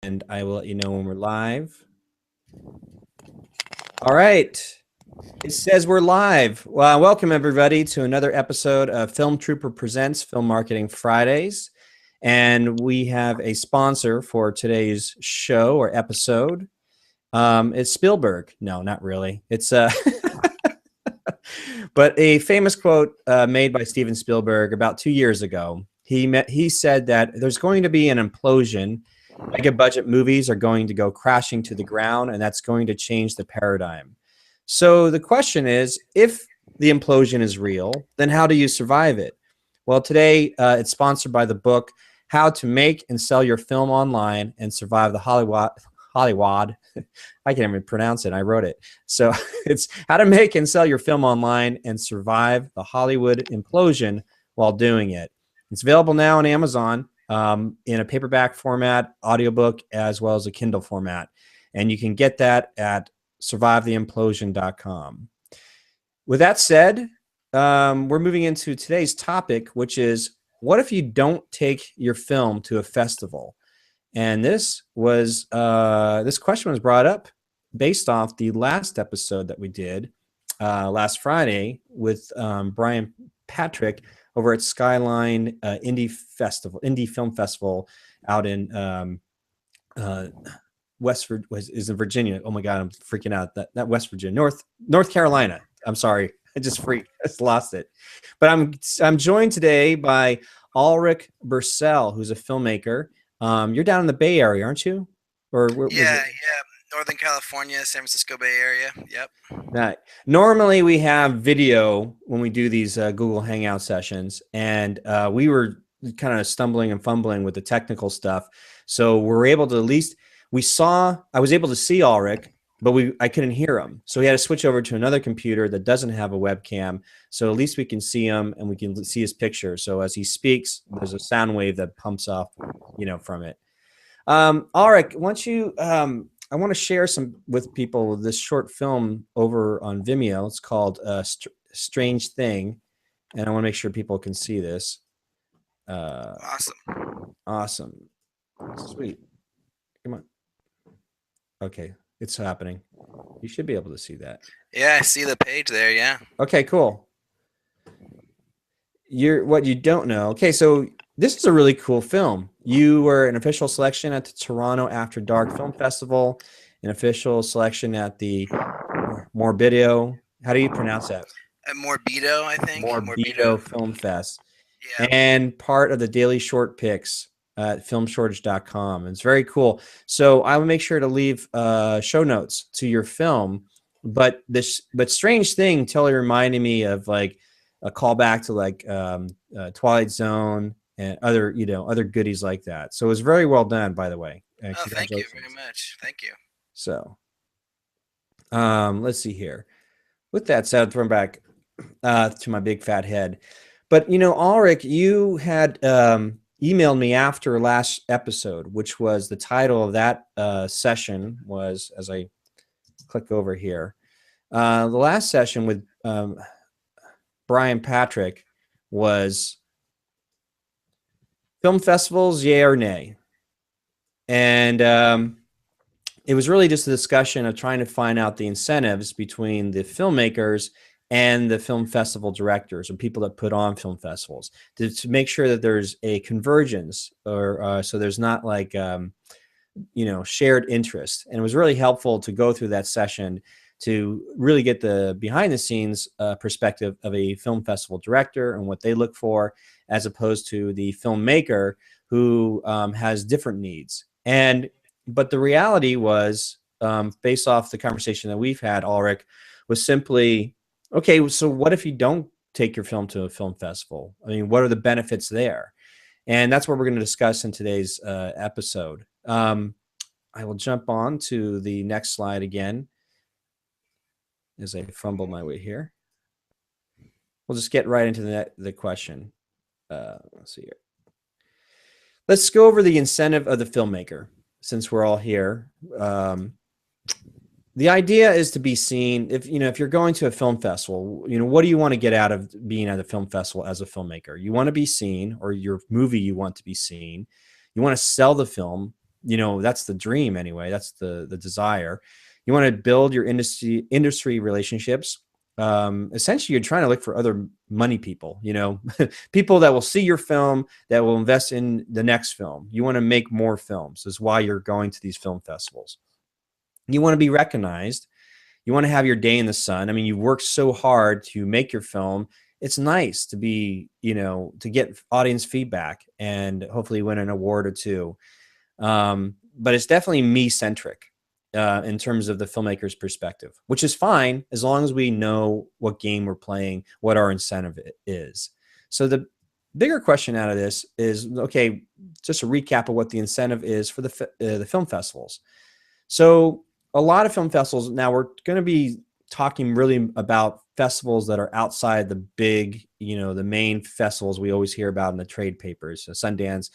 and I will let you know when we're live. All right. It says we're live. Well, welcome everybody to another episode of Film Trooper Presents Film Marketing Fridays. And we have a sponsor for today's show or episode. It's Spielberg. No, not really. It's but a famous quote made by Steven Spielberg about 2 years ago. He said that there's going to be an implosion. Mega budget movies are going to go crashing to the ground, and that's going to change the paradigm. So the question is, if the implosion is real, then how do you survive it? Well, today it's sponsored by the book How to Make and Sell Your Film Online and Survive the Hollywood. I can't even pronounce it. I wrote it. So it's How to Make and Sell Your Film Online and Survive the Hollywood Implosion while doing it. It's available now on Amazon in a paperback format, audiobook, as well as a Kindle format. And you can get that at survivetheimplosion.com. With that said, we're moving into today's topic, which is, what if you don't take your film to a festival? And this question was brought up based off the last episode that we did last Friday with Brian Patrick over at Skyline Indie Film Festival out in in Virginia. Oh my God, I'm freaking out. Not West Virginia, North Carolina. I'm sorry, I just lost it. But I'm joined today by Alrik Bursell, who's a filmmaker. You're down in the Bay Area, aren't you? Or yeah, Northern California, San Francisco Bay Area. Yep. Right. Normally we have video when we do these Google Hangout sessions, and we were kind of stumbling and fumbling with the technical stuff. So we're able to I was able to see Alrik, but I couldn't hear him. So we had to switch over to another computer that doesn't have a webcam. So at least we can see him and we can see his picture. So as he speaks, there's a sound wave that pumps off, from it. Alrik, once you I want to share some with people this short film over on Vimeo. It's called Strange Thing, and I want to make sure people can see this. Awesome. Sweet. Come on. Okay, it's happening. You should be able to see that. Yeah, I see the page there, yeah. Okay, cool. What you don't know. Okay, so this is a really cool film. You were an official selection at the Toronto After Dark Film Festival, an official selection at the Morbido. How do you pronounce that? Morbido, I think. Morbido Film Fest. Yeah. And part of the daily short picks at filmshortage.com. It's very cool. So I will make sure to leave show notes to your film. But Strange Thing totally reminded me of like a callback to like Twilight Zone and other goodies like that. So it was very well done, by the way. Thank you very much. Thank you. So let's see here. With that said, throwing back to my big fat head. But Alrik, you had emailed me after last episode, which was the title of that session was, as I click over here, the last session with Brian Patrick was film festivals, yay or nay. And it was really just a discussion of trying to find out the incentives between the filmmakers and the film festival directors or people that put on film festivals to make sure that there's a convergence, or so there's not like shared interest. And it was really helpful to go through that session to really get the behind the scenes perspective of a film festival director and what they look for, as opposed to the filmmaker who has different needs. But the reality was, based off the conversation that we've had, Alrik, was simply, okay, so what if you don't take your film to a film festival? I mean, what are the benefits there? And that's what we're going to discuss in today's episode. I will jump on to the next slide again as I fumble my way here. We'll just get right into the question. Let's see here. Let's go over the incentive of the filmmaker, since we're all here. The idea is to be seen. If you're going to a film festival, what do you want to get out of being at a film festival as a filmmaker? You want to be seen, or your movie you want to be seen. You want to sell the film, that's the dream anyway. That's the desire. You want to build your industry relationships. Essentially, you're trying to look for other money people, people that will see your film, that will invest in the next film. You want to make more films. That's why you're going to these film festivals. You want to be recognized. You want to have your day in the sun. I mean, you worked so hard to make your film. It's nice to be, to get audience feedback and hopefully win an award or two. But it's definitely me-centric in terms of the filmmaker's perspective, which is fine as long as we know what game we're playing, what our incentive is. So the bigger question out of this is, okay, just a recap of what the incentive is for the film festivals. So a lot of film festivals, now we're going to be talking really about festivals that are outside the big, the main festivals we always hear about in the trade papers, so Sundance,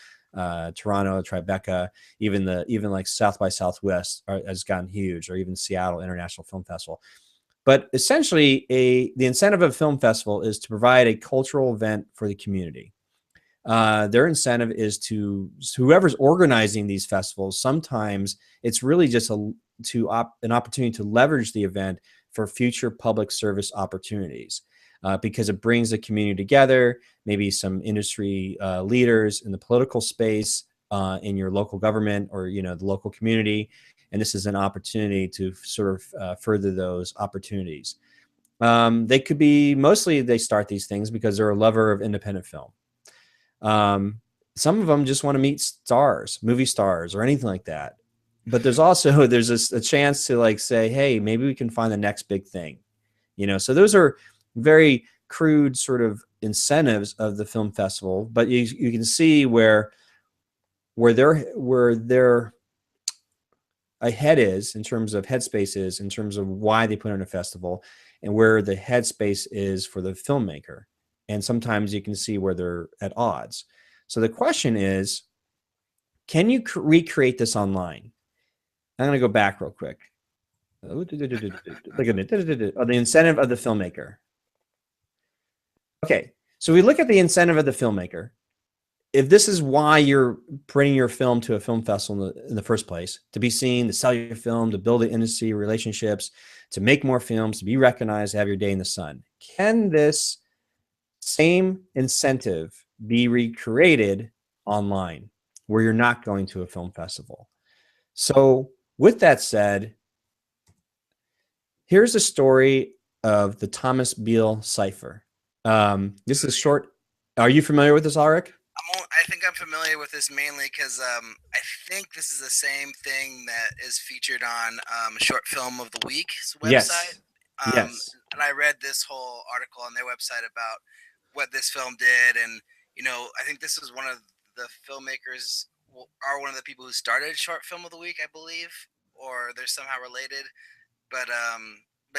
Toronto, Tribeca, even like South by Southwest has gotten huge, or even Seattle International Film Festival. But essentially, the incentive of a film festival is to provide a cultural event for the community. Their incentive is to whoever's organizing these festivals. Sometimes it's really just an opportunity to leverage the event for future public service opportunities, because it brings the community together, maybe some industry leaders in the political space, in your local government, or the local community, and this is an opportunity to sort of further those opportunities. They could be, mostly they start these things because they're a lover of independent film. Some of them just want to meet stars, movie stars, or anything like that. But there's also a chance to like say, hey, maybe we can find the next big thing, So those are very crude sort of incentives of the film festival, but you can see where their head is in terms of headspace is in terms of why they put on a festival, and where the headspace is for the filmmaker. And sometimes you can see where they're at odds. So the question is, can you recreate this online? I'm going to go back real quick. Look at it. Oh, the incentive of the filmmaker. Okay, so we look at the incentive of the filmmaker. If this is why you're bringing your film to a film festival in the first place, to be seen, to sell your film, to build industry relationships, to make more films, to be recognized, to have your day in the sun, can this same incentive be recreated online where you're not going to a film festival? So with that said, here's a story of the Thomas Beale cipher. This is short. Are you familiar with this, Alrik? I think I'm familiar with this mainly because I think this is the same thing that is featured on Short Film of the Week's website. Yes. And I read this whole article on their website about what this film did, and I think this was one of the filmmakers, are one of the people who started Short Film of the Week, I believe, or they're somehow related. But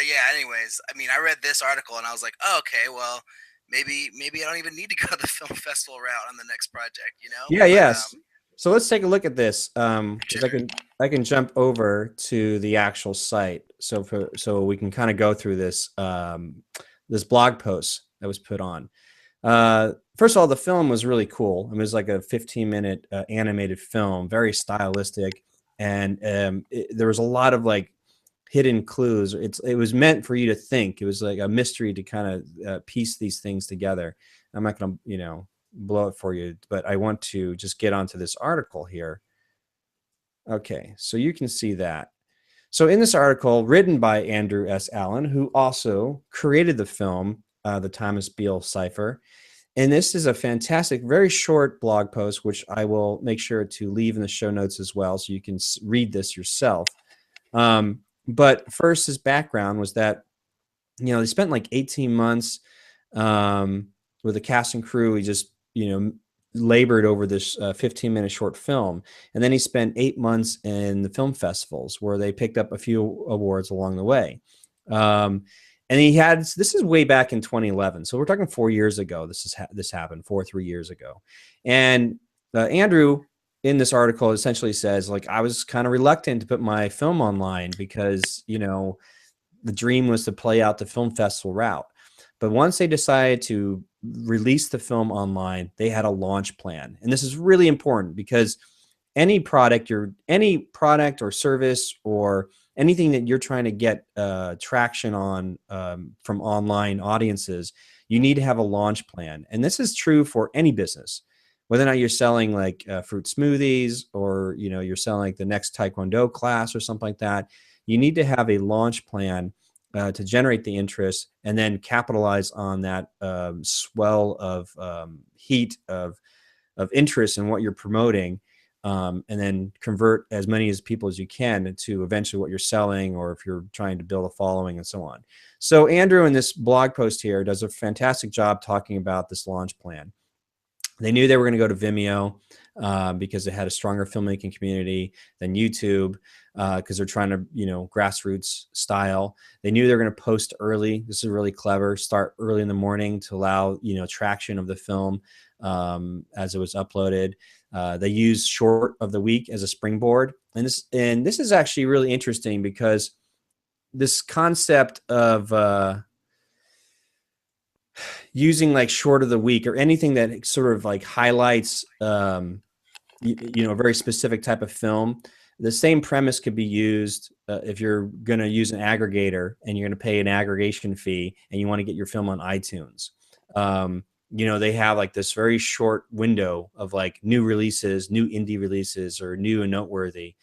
yeah. Anyways, I mean, I read this article and I was like, oh, okay, well, maybe I don't even need to go the film festival route on the next project, Yeah, yes. So let's take a look at this. Sure. I can jump over to the actual site, so we can kind of go through this this blog post that was put on. First of all, the film was really cool. It was like a 15-minute animated film, very stylistic, and there was a lot of like hidden clues. It was meant for you to think. It was like a mystery to kind of piece these things together. I'm not going to, blow it for you, but I want to just get onto this article here. Okay, so you can see that. So in this article, written by Andrew S. Allen, who also created the film, The Thomas Beale Cipher, and this is a fantastic, very short blog post, which I will make sure to leave in the show notes as well, so you can read this yourself. But first, his background was that, they spent like 18 months with the cast and crew. He just, labored over this 15-minute short film. And then he spent 8 months in the film festivals where they picked up a few awards along the way. And this is way back in 2011. So we're talking 4 years ago. This happened 3 years ago. And Andrew, in this article, essentially says, like, I was kind of reluctant to put my film online because, the dream was to play out the film festival route. But once they decided to release the film online, they had a launch plan. And this is really important because any product or service or anything that you're trying to get traction on from online audiences, you need to have a launch plan. And this is true for any business, whether or not you're selling like fruit smoothies, or you're selling like the next Taekwondo class or something like that. You need to have a launch plan to generate the interest, and then capitalize on that swell of heat of interest in what you're promoting, and then convert as many as people as you can to eventually what you're selling, or if you're trying to build a following and so on. So Andrew in this blog post here does a fantastic job talking about this launch plan. They knew they were going to go to Vimeo because it had a stronger filmmaking community than YouTube, because they're trying to, grassroots style. They knew they were going to post early. This is really clever. Start early in the morning to allow, traction of the film as it was uploaded. They use short of the week as a springboard. And this is actually really interesting, because this concept of using like short of the week, or anything that sort of like highlights a very specific type of film, the same premise could be used if you're going to use an aggregator and you're going to pay an aggregation fee and you want to get your film on iTunes. They have like this very short window of like new releases, new indie releases, or new and noteworthy.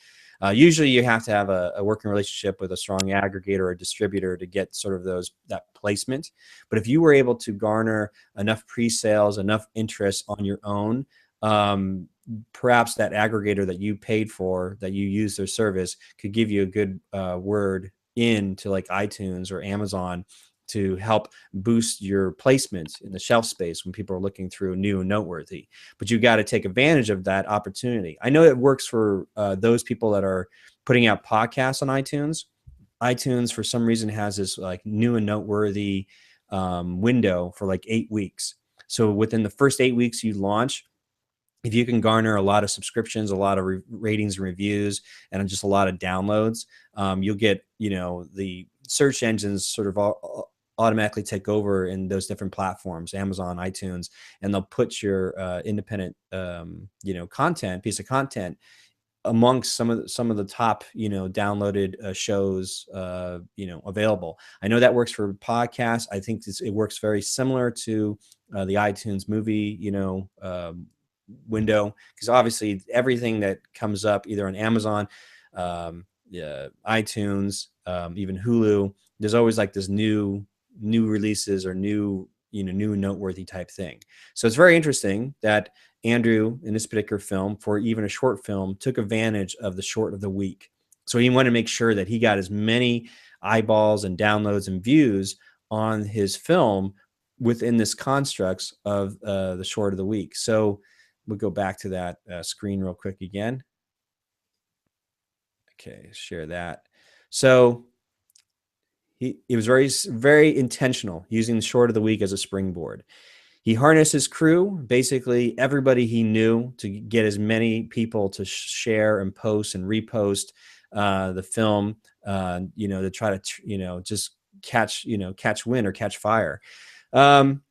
Usually you have to have a working relationship with a strong aggregator or distributor to get sort of that placement. But if you were able to garner enough pre-sales, enough interest on your own, perhaps that aggregator that you paid for, that you use their service, could give you a good word into like iTunes or Amazon to help boost your placement in the shelf space when people are looking through new and noteworthy. But you got to take advantage of that opportunity. I know it works for those people that are putting out podcasts on iTunes. iTunes, for some reason, has this like new and noteworthy window for like 8 weeks. So within the first 8 weeks you launch, if you can garner a lot of subscriptions, a lot of ratings and reviews, and just a lot of downloads, you'll get, the search engines sort of automatically take over in those different platforms, Amazon, iTunes, and they'll put your independent, piece of content amongst some of the top, downloaded shows, available. I know that works for podcasts. I think it works very similar to the iTunes movie, window, because obviously everything that comes up either on Amazon, iTunes, even Hulu, there's always like this new releases or new noteworthy type thing. So it's very interesting that Andrew in this particular film, for even a short film, took advantage of the short of the week. So he wanted to make sure that he got as many eyeballs and downloads and views on his film within this constructs of the short of the week. So we'll go back to that screen real quick again. Okay, share that. So he was very, very intentional, using the short of the week as a springboard. He harnessed his crew, basically everybody he knew, to get as many people to share and post and repost the film, to try to, just catch wind or catch fire. Then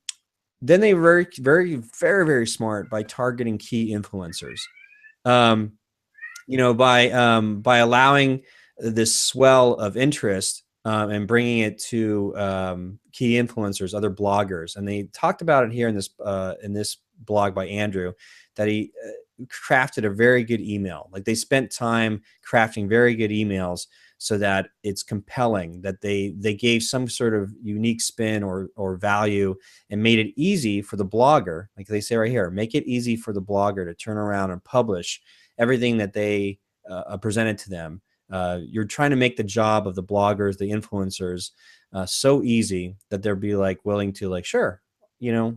they were very, very, very, very smart by targeting key influencers. By allowing this swell of interest and bringing it to key influencers, other bloggers. And they talked about it here in this blog by Andrew, that he crafted a very good email. Like, they spent time crafting very good emails so that it's compelling, that they gave some sort of unique spin or value, and made it easy for the blogger. Like they say right here, make it easy for the blogger to turn around and publish everything that they presented to them. You're trying to make the job of the bloggers, the influencers, so easy that they'll be like willing to, like, sure,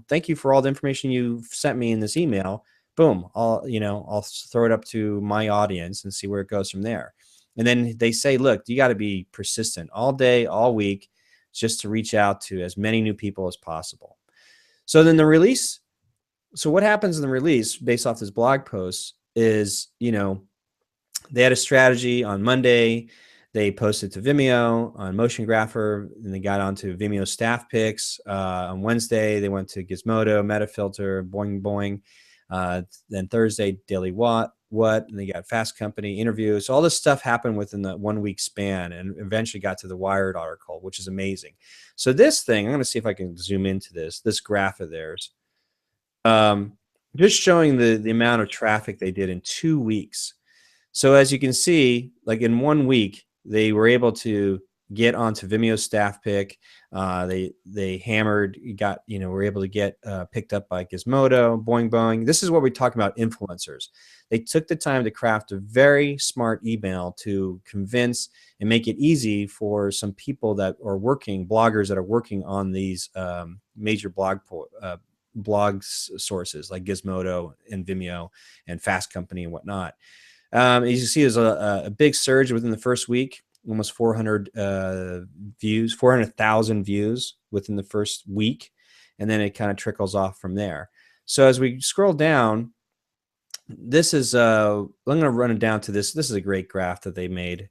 thank you for all the information you sent me in this email. Boom, I'll throw it up to my audience and see where it goes from there. And then they say, look, you got to be persistent all day, all week, just to reach out to as many new people as possible. So then the release. So what happens in the release, based off this blog post, is, they had a strategy on Monday. They posted to Vimeo on Motion Grapher, and they got onto Vimeo staff picks. On Wednesday, they went to Gizmodo, Metafilter, Boing Boing. Then Thursday, Daily what, and they got Fast Company interviews. So all this stuff happened within the 1 week span, and eventually got to the Wired article, which is amazing. So this thing, I'm going to see if I can zoom into this graph of theirs, just showing the amount of traffic they did in 2 weeks. So as you can see, like in 1 week, they were able to get onto Vimeo staff pick. They hammered, were able to get picked up by Gizmodo, Boing Boing. This is what we talk about influencers. They took the time to craft a very smart email to convince and make it easy for some people that are working, bloggers that are working on these major blog sources like Gizmodo and Vimeo and Fast Company and whatnot. As you see, there's a big surge within the first week, almost 400,000 views within the first week, and then it kind of trickles off from there. So as we scroll down, this is I'm going to run it down to this. This is a great graph that they made.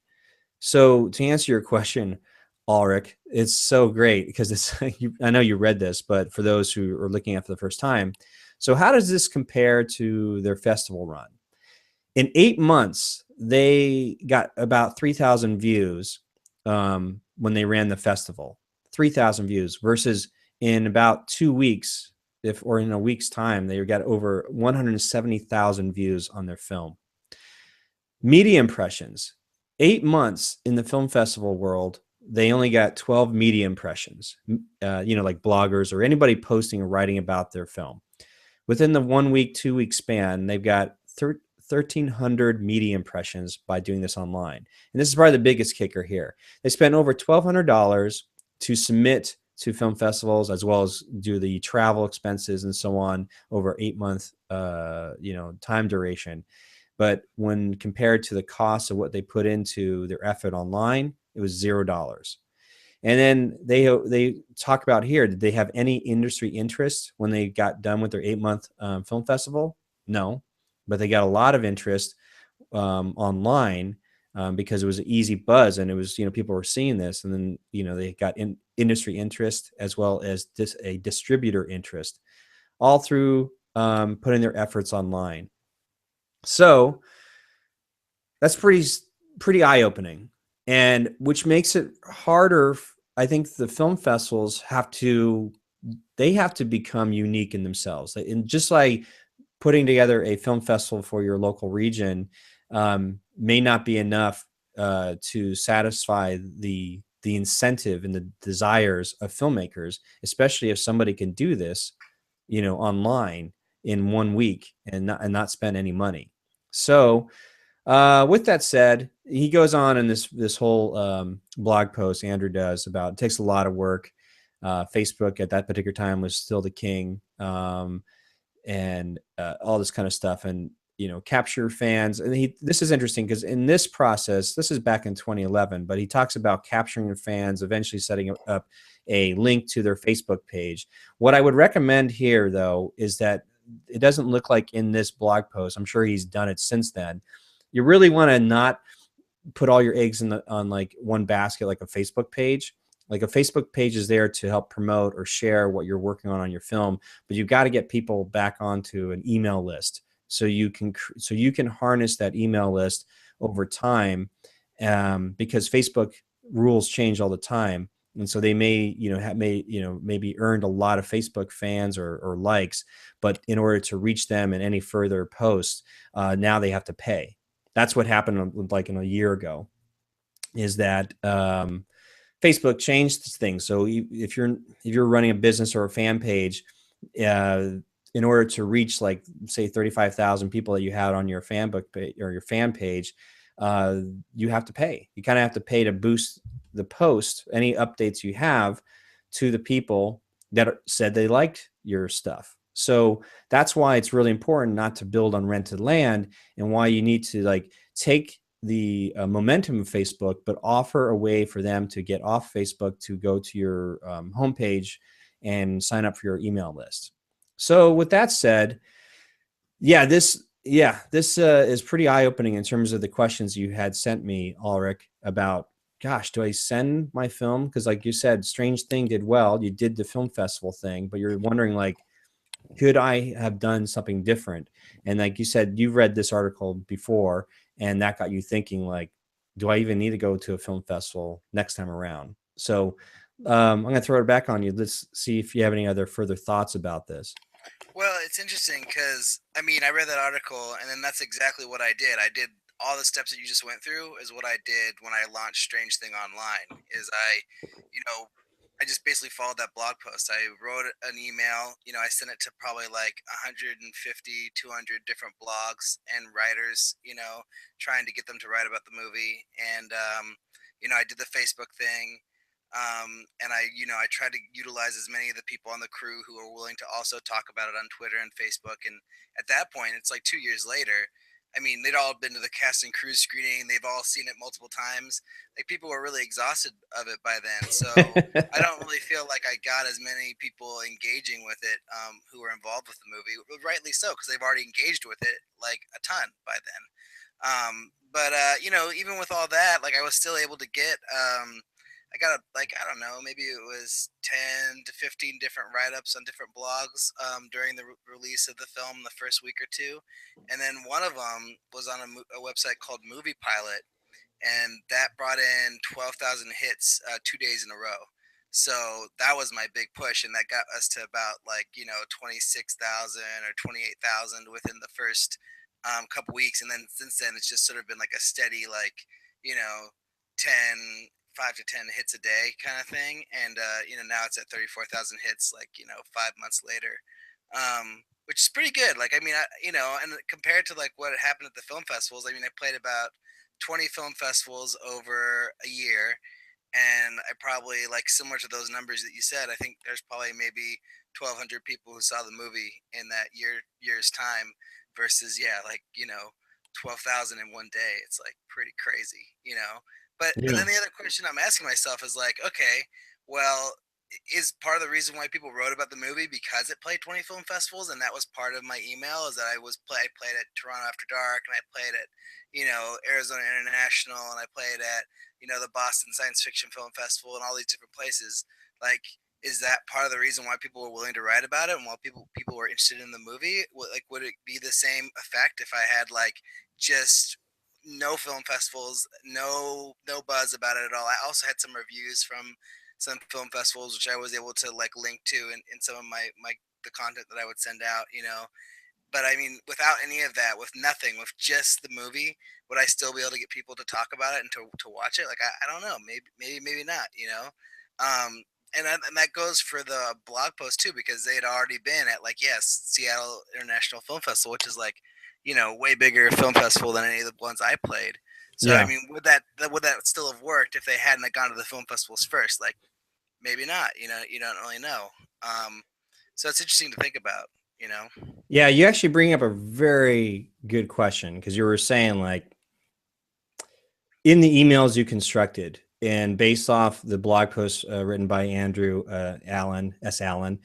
So to answer your question, Alrik, it's so great because it's I know you read this, but for those who are looking at it for the first time, so how does this compare to their festival run? In 8 months, they got about 3,000 views when they ran the festival. 3,000 views versus in about 2 weeks, or in a week's time, they got over 170,000 views on their film. Media impressions. 8 months in the film festival world, they only got 12 media impressions, like bloggers or anybody posting or writing about their film. Within the 1 week, 2 week span, they've got 1,300 media impressions by doing this online. And this is probably the biggest kicker here. They spent over $1,200 to submit to film festivals, as well as do the travel expenses and so on over 8 month time duration. But when compared to the cost of what they put into their effort online, it was $0. And then they talk about here, did they have any industry interest when they got done with their 8 month film festival? No, but they got a lot of interest online because it was an easy buzz, and it was, people were seeing this, and then, they got industry interest as well as a distributor interest, all through putting their efforts online. So that's pretty eye-opening, and which makes it harder. I think the film festivals have to become unique in themselves, and just like putting together a film festival for your local region may not be enough to satisfy the incentive and the desires of filmmakers, especially if somebody can do this, online in 1 week and not spend any money. So with that said, he goes on in this whole blog post Andrew does about, it takes a lot of work. Facebook at that particular time was still the king. And all this kind of stuff, and capture fans. And this is interesting because in this process, this is back in 2011, but he talks about capturing the fans, eventually setting up a link to their Facebook page. What I would recommend here, though, is that it doesn't look like in this blog post, I'm sure he's done it since then, you really want to not put all your eggs on like one basket, like a Facebook page. Like a Facebook page is there to help promote or share what you're working on your film, but you've got to get people back onto an email list so you can harness that email list over time, because Facebook rules change all the time, and so they may maybe earned a lot of Facebook fans or likes, but in order to reach them in any further posts, now they have to pay. That's what happened like in a year ago, is that Facebook changed things. So if you're running a business or a fan page, in order to reach, like, say 35,000 people that you had on your fan book page or your fan page, you have to pay. You kind of have to pay to boost the post, any updates you have, to the people that said they liked your stuff. So that's why it's really important not to build on rented land, and why you need to like take the momentum of Facebook, but offer a way for them to get off Facebook to go to your homepage and sign up for your email list. So with that said, this is pretty eye-opening in terms of the questions you had sent me, Alrik, about, gosh, do I send my film? Because like you said, Strange Thing did well. You did the film festival thing, but you're wondering, like, could I have done something different? And like you said, you've read this article before, and that got you thinking, like, do I even need to go to a film festival next time around? So I'm going to throw it back on you. Let's see if you have any other further thoughts about this. Well, it's interesting because I mean, I read that article, and then that's exactly what I did. I did all the steps that you just went through is what I did when I launched Strange Thing Online. Is you know, I just basically followed that blog post. I wrote an email. I sent it to probably like 150, 200 different blogs and writers. Trying to get them to write about the movie, and I did the Facebook thing. And I tried to utilize as many of the people on the crew who were willing to also talk about it on Twitter and Facebook. And at that point, it's like 2 years later. I mean, they'd all been to the cast and crew screening. They've all seen it multiple times. Like people were really exhausted of it by then. So I don't really feel like I got as many people engaging with it who were involved with the movie. Rightly so, because they've already engaged with it like a ton by then. But even with all that, like I was still able to get I got like I don't know, maybe it was 10 to 15 different write-ups on different blogs during the release of the film the first week or two, and then one of them was on a website called Movie Pilot, and that brought in 12,000 hits 2 days in a row. So that was my big push, and that got us to about like 26,000 or 28,000 within the first couple weeks, and then since then it's just sort of been like a steady like you know 10 5 to 10 hits a day kind of thing, and now it's at 34,000 hits like 5 months later, which is pretty good. Like I mean, and compared to like what happened at the film festivals, I mean, I played about 20 film festivals over a year, and I probably like similar to those numbers that you said. I think there's probably maybe 1,200 people who saw the movie in that year's time, versus 12,000 in one day. It's like pretty crazy. But Yeah. then the other question I'm asking myself is like, okay, well, is part of the reason why people wrote about the movie because it played 20 film festivals, and that was part of my email, is that I played at Toronto After Dark, and I played at Arizona International, and I played at the Boston Science Fiction Film Festival, and all these different places. Like, is that part of the reason why people were willing to write about it, and why people were interested in the movie? Like, would it be the same effect if I had like just no film festivals, no buzz about it at all? I also had some reviews from some film festivals, which I was able to like link to in some of my the content that I would send out. But I mean, without any of that, with nothing, with just the movie, would I still be able to get people to talk about it and to watch it? Like I don't know, maybe not. And that goes for the blog post too, because they had already been at like Seattle International Film Festival, which is like way bigger film festival than any of the ones I played. So I Yeah. mean, would that still have worked if they hadn't have gone to the film festivals first? Like maybe not. You don't really know. Um, so it's interesting to think about. You know. Yeah. You actually bring up a very good question, because you were saying, like, in the emails you constructed and based off the blog post written by Andrew Allen, S. Allen,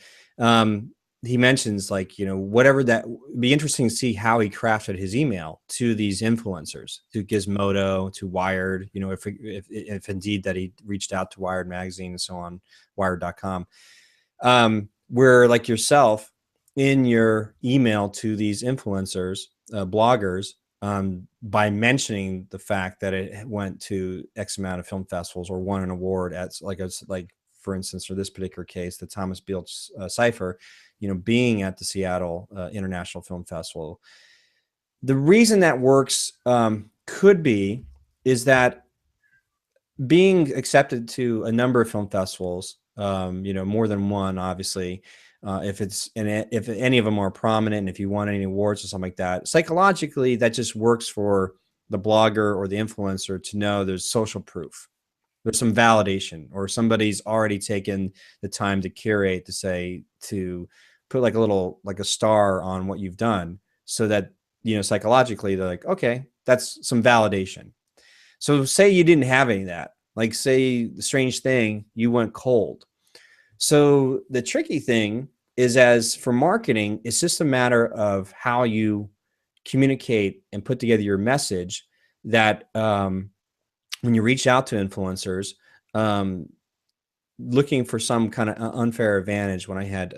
he mentions, like, whatever that would be interesting to see how he crafted his email to these influencers, to Gizmodo, to Wired, if indeed that he reached out to Wired magazine and so on, wired.com, where, like yourself, in your email to these influencers, bloggers, by mentioning the fact that it went to X amount of film festivals or won an award at, like for instance, for this particular case, the Thomas Beals Cipher, being at the Seattle International Film Festival. The reason that works could be is that being accepted to a number of film festivals, more than one, obviously, if any of them are prominent, and if you won any awards or something like that, psychologically, that just works for the blogger or the influencer to know there's social proof. There's some validation, or somebody's already taken the time to curate, to put like a star on what you've done, so that, psychologically, they're like, okay, that's some validation. So say you didn't have any of that, like say the Strange Thing, you went cold. So the tricky thing is, as for marketing, it's just a matter of how you communicate and put together your message, that when you reach out to influencers, um, looking for some kind of unfair advantage when I had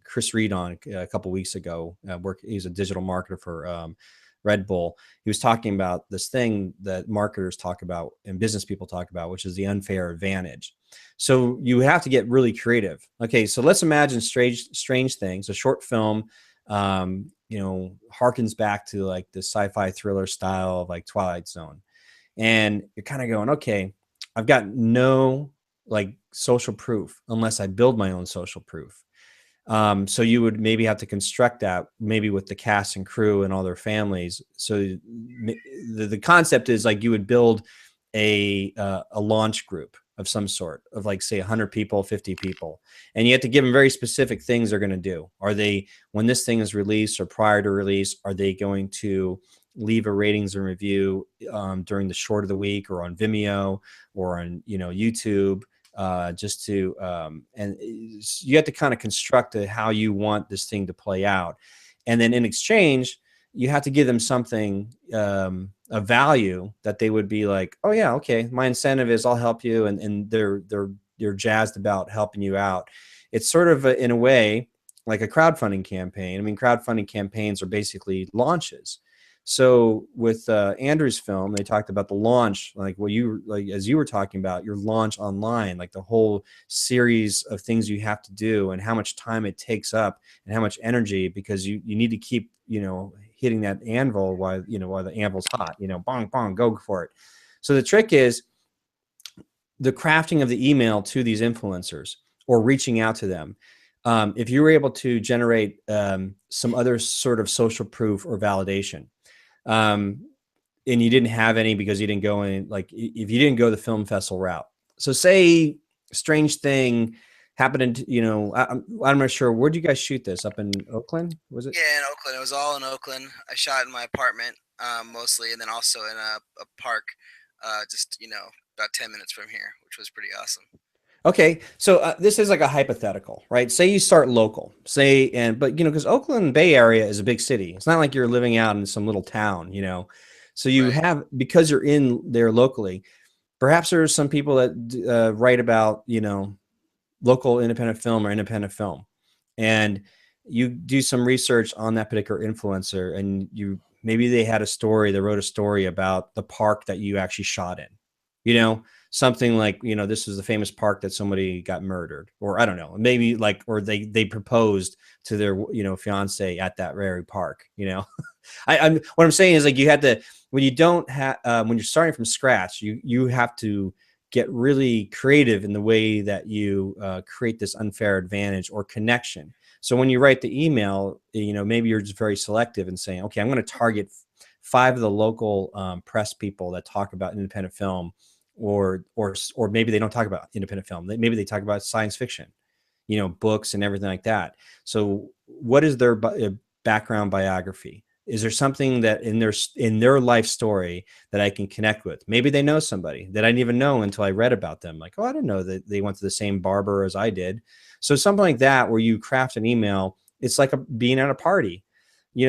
Chris Reed on a couple weeks ago. He's a digital marketer for Red Bull. He was talking about this thing that marketers talk about and business people talk about, which is the unfair advantage. So you have to get really creative. Okay, so let's imagine Strange Things, a short film, harkens back to like the sci-fi thriller style of like Twilight Zone. And you're kind of going, okay, I've got no like social proof unless I build my own social proof. So you would maybe have to construct that maybe with the cast and crew and all their families. So the concept is like you would build a launch group of some sort of like say 100 people, 50 people, and you have to give them very specific things they're going to do. Are they, when this thing is released or prior to release, are they going to leave a ratings and review during the short of the week or on Vimeo or on YouTube? Just to and you have to kind of construct how you want this thing to play out, and then in exchange you have to give them something a value that they would be like, oh yeah, okay, my incentive is I'll help you, and they're jazzed about helping you out. It's sort of in a way like a crowdfunding campaign. I mean, crowdfunding campaigns are basically launches. So with Andrew's film, they talked about the launch, like as you were talking about your launch online, like the whole series of things you have to do and how much time it takes up and how much energy, because you need to keep, hitting that anvil while the anvil's hot, bong, bong, go for it. So the trick is the crafting of the email to these influencers or reaching out to them. If you were able to generate some other sort of social proof or validation, and you didn't have any because you didn't go in, like if you didn't go the film festival route. So say Strange Thing happened in, I'm not sure, where'd you guys shoot this? Up in Oakland, was it? Yeah, in Oakland. It was all in Oakland. I shot in my apartment mostly, and then also in a park, just about 10 minutes from here, which was pretty awesome. Okay, so this is like a hypothetical, right? Say you start local, but because Oakland Bay Area is a big city. It's not like you're living out in some little town, So you Right. have, because you're in there locally, perhaps there's some people that write about, local independent film or independent film, and you do some research on that particular influencer, and maybe they wrote a story about the park that you actually shot in, something like, this is the famous park that somebody got murdered, or I don't know, maybe like, or they proposed to their, fiance at that very park, what I'm saying is like you had to, when you don't have, when you're starting from scratch, you have to get really creative in the way that you create this unfair advantage or connection. So when you write the email, maybe you're just very selective and saying, okay, I'm going to target 5 of the local press people that talk about independent film, or maybe they don't talk about independent film. Maybe they talk about science fiction, books and everything like that. So what is their background biography? Is there something that in their life story that I can connect with? Maybe they know somebody that I didn't even know until I read about them. Like, oh, I didn't know that they went to the same barber as I did. So something like that, where you craft an email, it's like being at a party.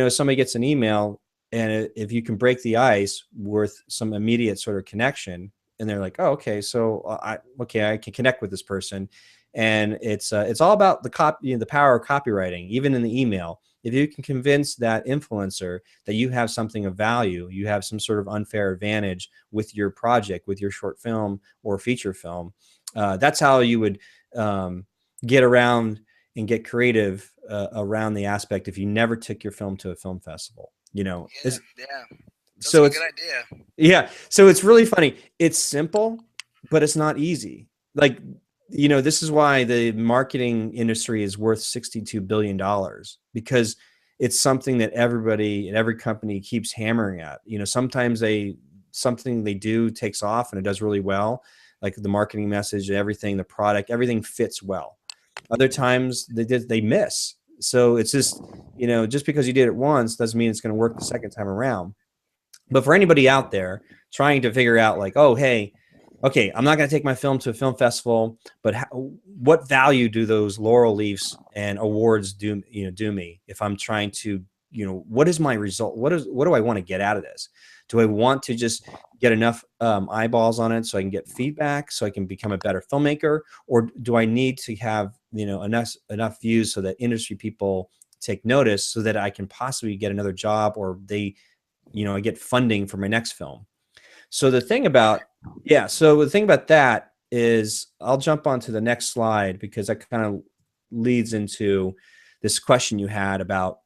Somebody gets an email, and if you can break the ice with some immediate sort of connection, and they're like, oh, okay, so I can connect with this person. And it's all about the power of copywriting, even in the email. If you can convince that influencer that you have something of value, you have some sort of unfair advantage with your project, with your short film or feature film, that's how you would get around and get creative around the aspect if you never took your film to a film festival. Yeah, yeah. Sounds So like a it's good idea. yeah. So it's really funny. It's simple, but it's not easy. Like, this is why the marketing industry is worth $62 billion, because it's something that everybody and every company keeps hammering at. Sometimes something they do takes off and it does really well, like the marketing message, everything, the product, everything fits well. Other times they miss. So it's just, just because you did it once doesn't mean it's going to work the second time around. But for anybody out there trying to figure out like, oh, hey, okay, I'm not going to take my film to a film festival, but what value do those laurel leaves and awards do me if I'm trying to, what is my result? What do I want to get out of this? Do I want to just get enough eyeballs on it so I can get feedback, so I can become a better filmmaker, or do I need to have, you know, enough views so that industry people take notice, so that I can possibly get another job, or they, you know, I get funding for my next film. So the thing about, yeah, so the thing about that is, I'll jump onto the next slide because that kind of leads into this question you had about,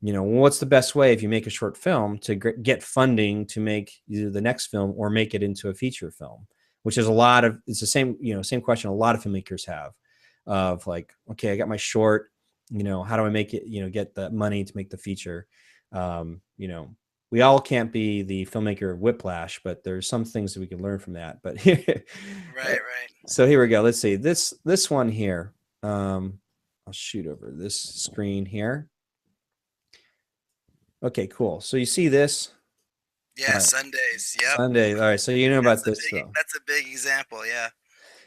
you know, what's the best way if you make a short film to get funding to make either the next film or make it into a feature film, which is a lot of, it's the same, you know, same question a lot of filmmakers have of like, okay, I got my short, you know, how do I make it, you know, get the money to make the feature? You know, we all can't be the filmmaker of Whiplash, but there's some things that we can learn from that. But Right, right. so here we go. Let's see this one here. I'll shoot over this screen here. Okay, cool. So you see this? All Yeah, right, Sundays. Yep. Sunday. All right, so you know about this film. That's a big example. Yeah.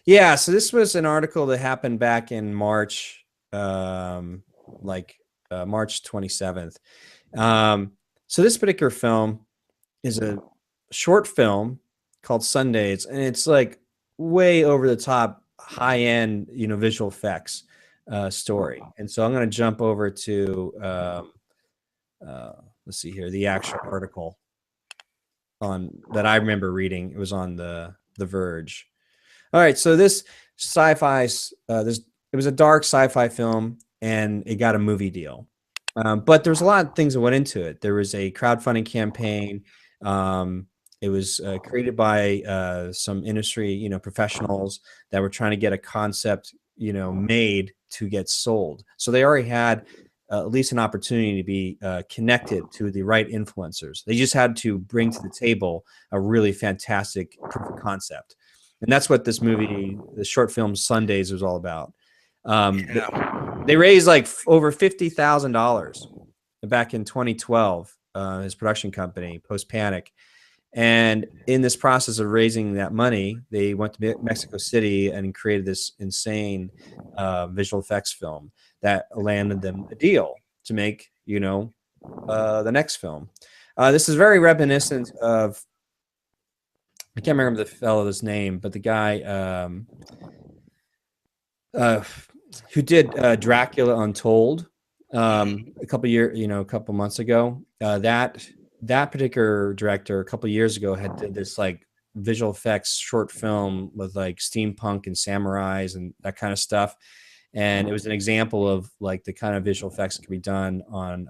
Yeah, so this was an article that happened back in March, like March 27th. So this particular film is a short film called Sundays, and it's like way over the top, high end, you know, visual effects story. And so I'm going to jump over to let's see here, the actual article on that I remember reading. It was on the Verge. All right, so this sci-fi, this it was a dark sci-fi film, and it got a movie deal. But there was a lot of things that went into it. There was a crowdfunding campaign. It was created by some industry, you know, professionals that were trying to get a concept, you know, made to get sold. So they already had at least an opportunity to be connected to the right influencers. They just had to bring to the table a really fantastic proof of concept. And that's what this movie, the short film Sundays, was all about. They raised like over $50,000 back in 2012, his production company, Post Panic. And in this process of raising that money, they went to Mexico City and created this insane visual effects film that landed them a deal to make, you know, the next film. This is very reminiscent of, I can't remember the fellow's name, but the guy uh, who did Dracula Untold a couple months ago. That particular director a couple years ago had did this like visual effects short film with like steampunk and samurais and that kind of stuff. And it was an example of like the kind of visual effects that could be done on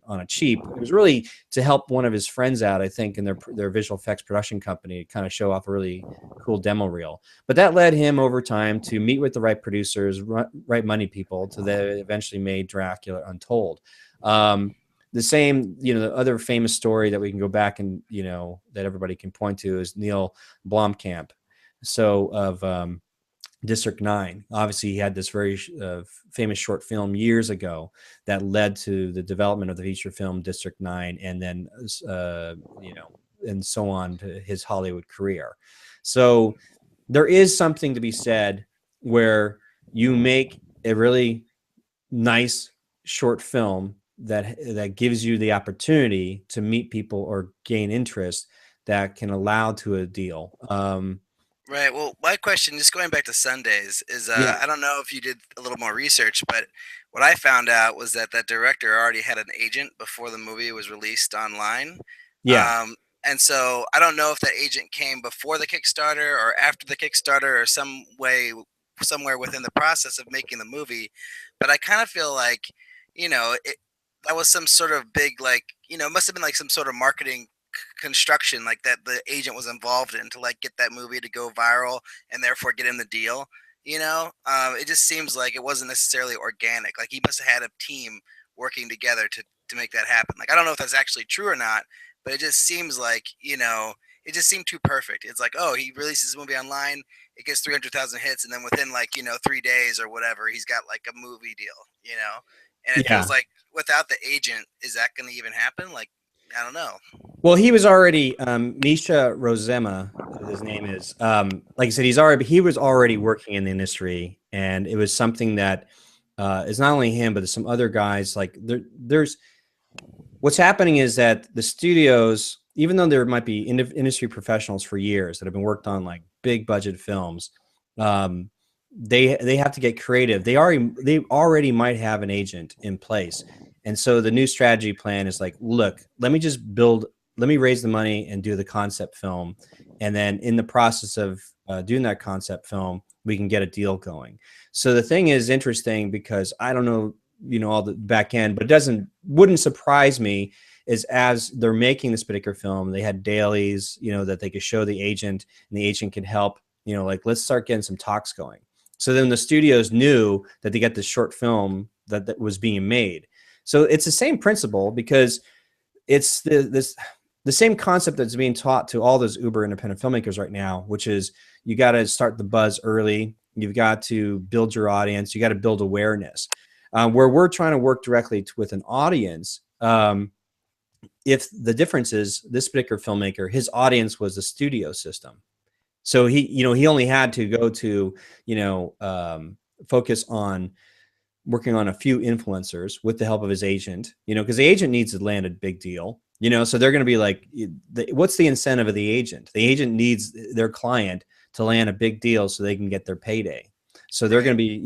a cheap. It was really to help one of his friends out, I think, in their visual effects production company, kind of show off a really cool demo reel. But that led him over time to meet with the right producers, right money people, to they eventually made Dracula Untold. The same, you know, the other famous story that we can go back and, you know, that everybody can point to is Neil Blomkamp. So of District 9. Obviously, he had this very famous short film years ago that led to the development of the feature film District 9, and then, you know, and so on to his Hollywood career. So there is something to be said where you make a really nice short film that gives you the opportunity to meet people or gain interest that can allow to a deal. Right. Well, my question, just going back to Sundays, is Yeah, I don't know if you did a little more research, but what I found out was that that director already had an agent before the movie was released online. yeah, Um, and so I don't know if that agent came before the Kickstarter or after the Kickstarter or some way, somewhere within the process of making the movie. But I kind of feel like, that was some sort of big, like, it must have been like some sort of marketing construction like that the agent was involved in to like get that movie to go viral and therefore get him the deal. It just seems like it wasn't necessarily organic. Like he must have had a team working together to make that happen. Like I don't know if that's actually true or not, but it just seems like it just seemed too perfect. It's like, oh, he releases a movie online, it gets 300,000 hits, and then within like 3 days or whatever, he's got like a movie deal. And it yeah. feels like without the agent, is that going to even happen? Like I don't know. Well, he was already Misha Rosema, his name is. Like I said, he was already working in the industry, and it was something that is not only him, but there's some other guys. Like there's what's happening is that the studios, even though there might be industry professionals for years that have been worked on like big budget films, um, they have to get creative. They already might have an agent in place, and so the new strategy plan is like, look, let me raise the money and do the concept film, and then in the process of doing that concept film, we can get a deal going. So the thing is interesting because I don't know, all the back end, but wouldn't surprise me is as they're making this particular film, they had dailies, that they could show the agent, and the agent could help, like, let's start getting some talks going. So then the studios knew that they got this short film that was being made. So it's the same principle because it's the same concept that's being taught to all those uber independent filmmakers right now, which is you got to start the buzz early. You've got to build your audience. You got to build awareness. Where we're trying to work directly with an audience, if the difference is this particular filmmaker, his audience was the studio system. So he only had to go to, focus on working on a few influencers with the help of his agent, because the agent needs to land a big deal, so they're going to be like, what's the incentive of the agent? The agent needs their client to land a big deal so they can get their payday. So they're going to be,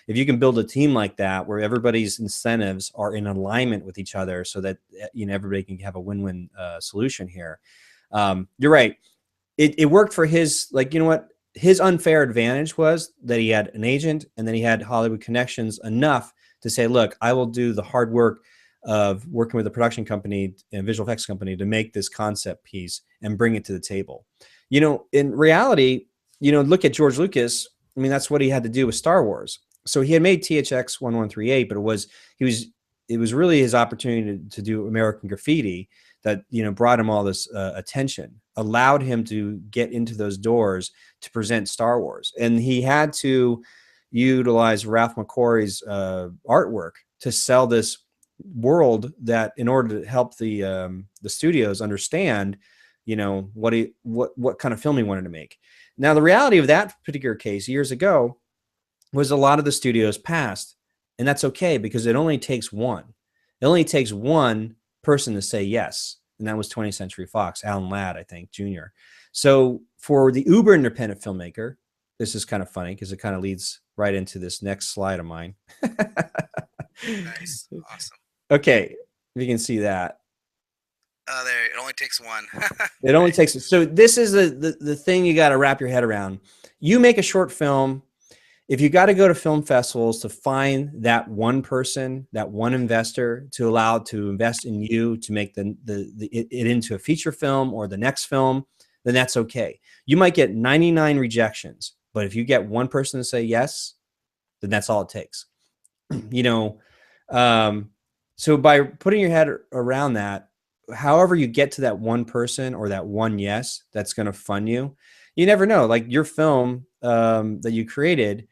if you can build a team like that where everybody's incentives are in alignment with each other so that, everybody can have a win-win solution here. You're right. It worked for his, like, what his unfair advantage was that he had an agent and then he had Hollywood connections enough to say, look, I will do the hard work of working with a production company and visual effects company to make this concept piece and bring it to the table. In reality, look at George Lucas. I mean, that's what he had to do with Star Wars. So he had made THX 1138, but it was really his opportunity to do American Graffiti that, brought him all this attention, allowed him to get into those doors to present Star Wars. And he had to utilize Ralph McQuarrie's artwork to sell this world, that in order to help the studios understand, what kind of film he wanted to make. Now, the reality of that particular case years ago was a lot of the studios passed, and that's okay because it only takes one. It only takes one person to say yes, and that was 20th Century Fox, Alan Ladd, I think, Jr. So for the uber independent filmmaker, this is kind of funny because it kind of leads right into this next slide of mine. Nice. Awesome. Okay, if you can see that. There, it only takes one. It only takes, so this is the thing you got to wrap your head around. You make a short film. If you got to go to film festivals to find that one person, that one investor to allow to invest in you to make it into a feature film or the next film, then that's okay. You might get 99 rejections, but if you get one person to say yes, then that's all it takes. So by putting your head around that, however you get to that one person or that one yes that's going to fund you, you never know. Like your film that you created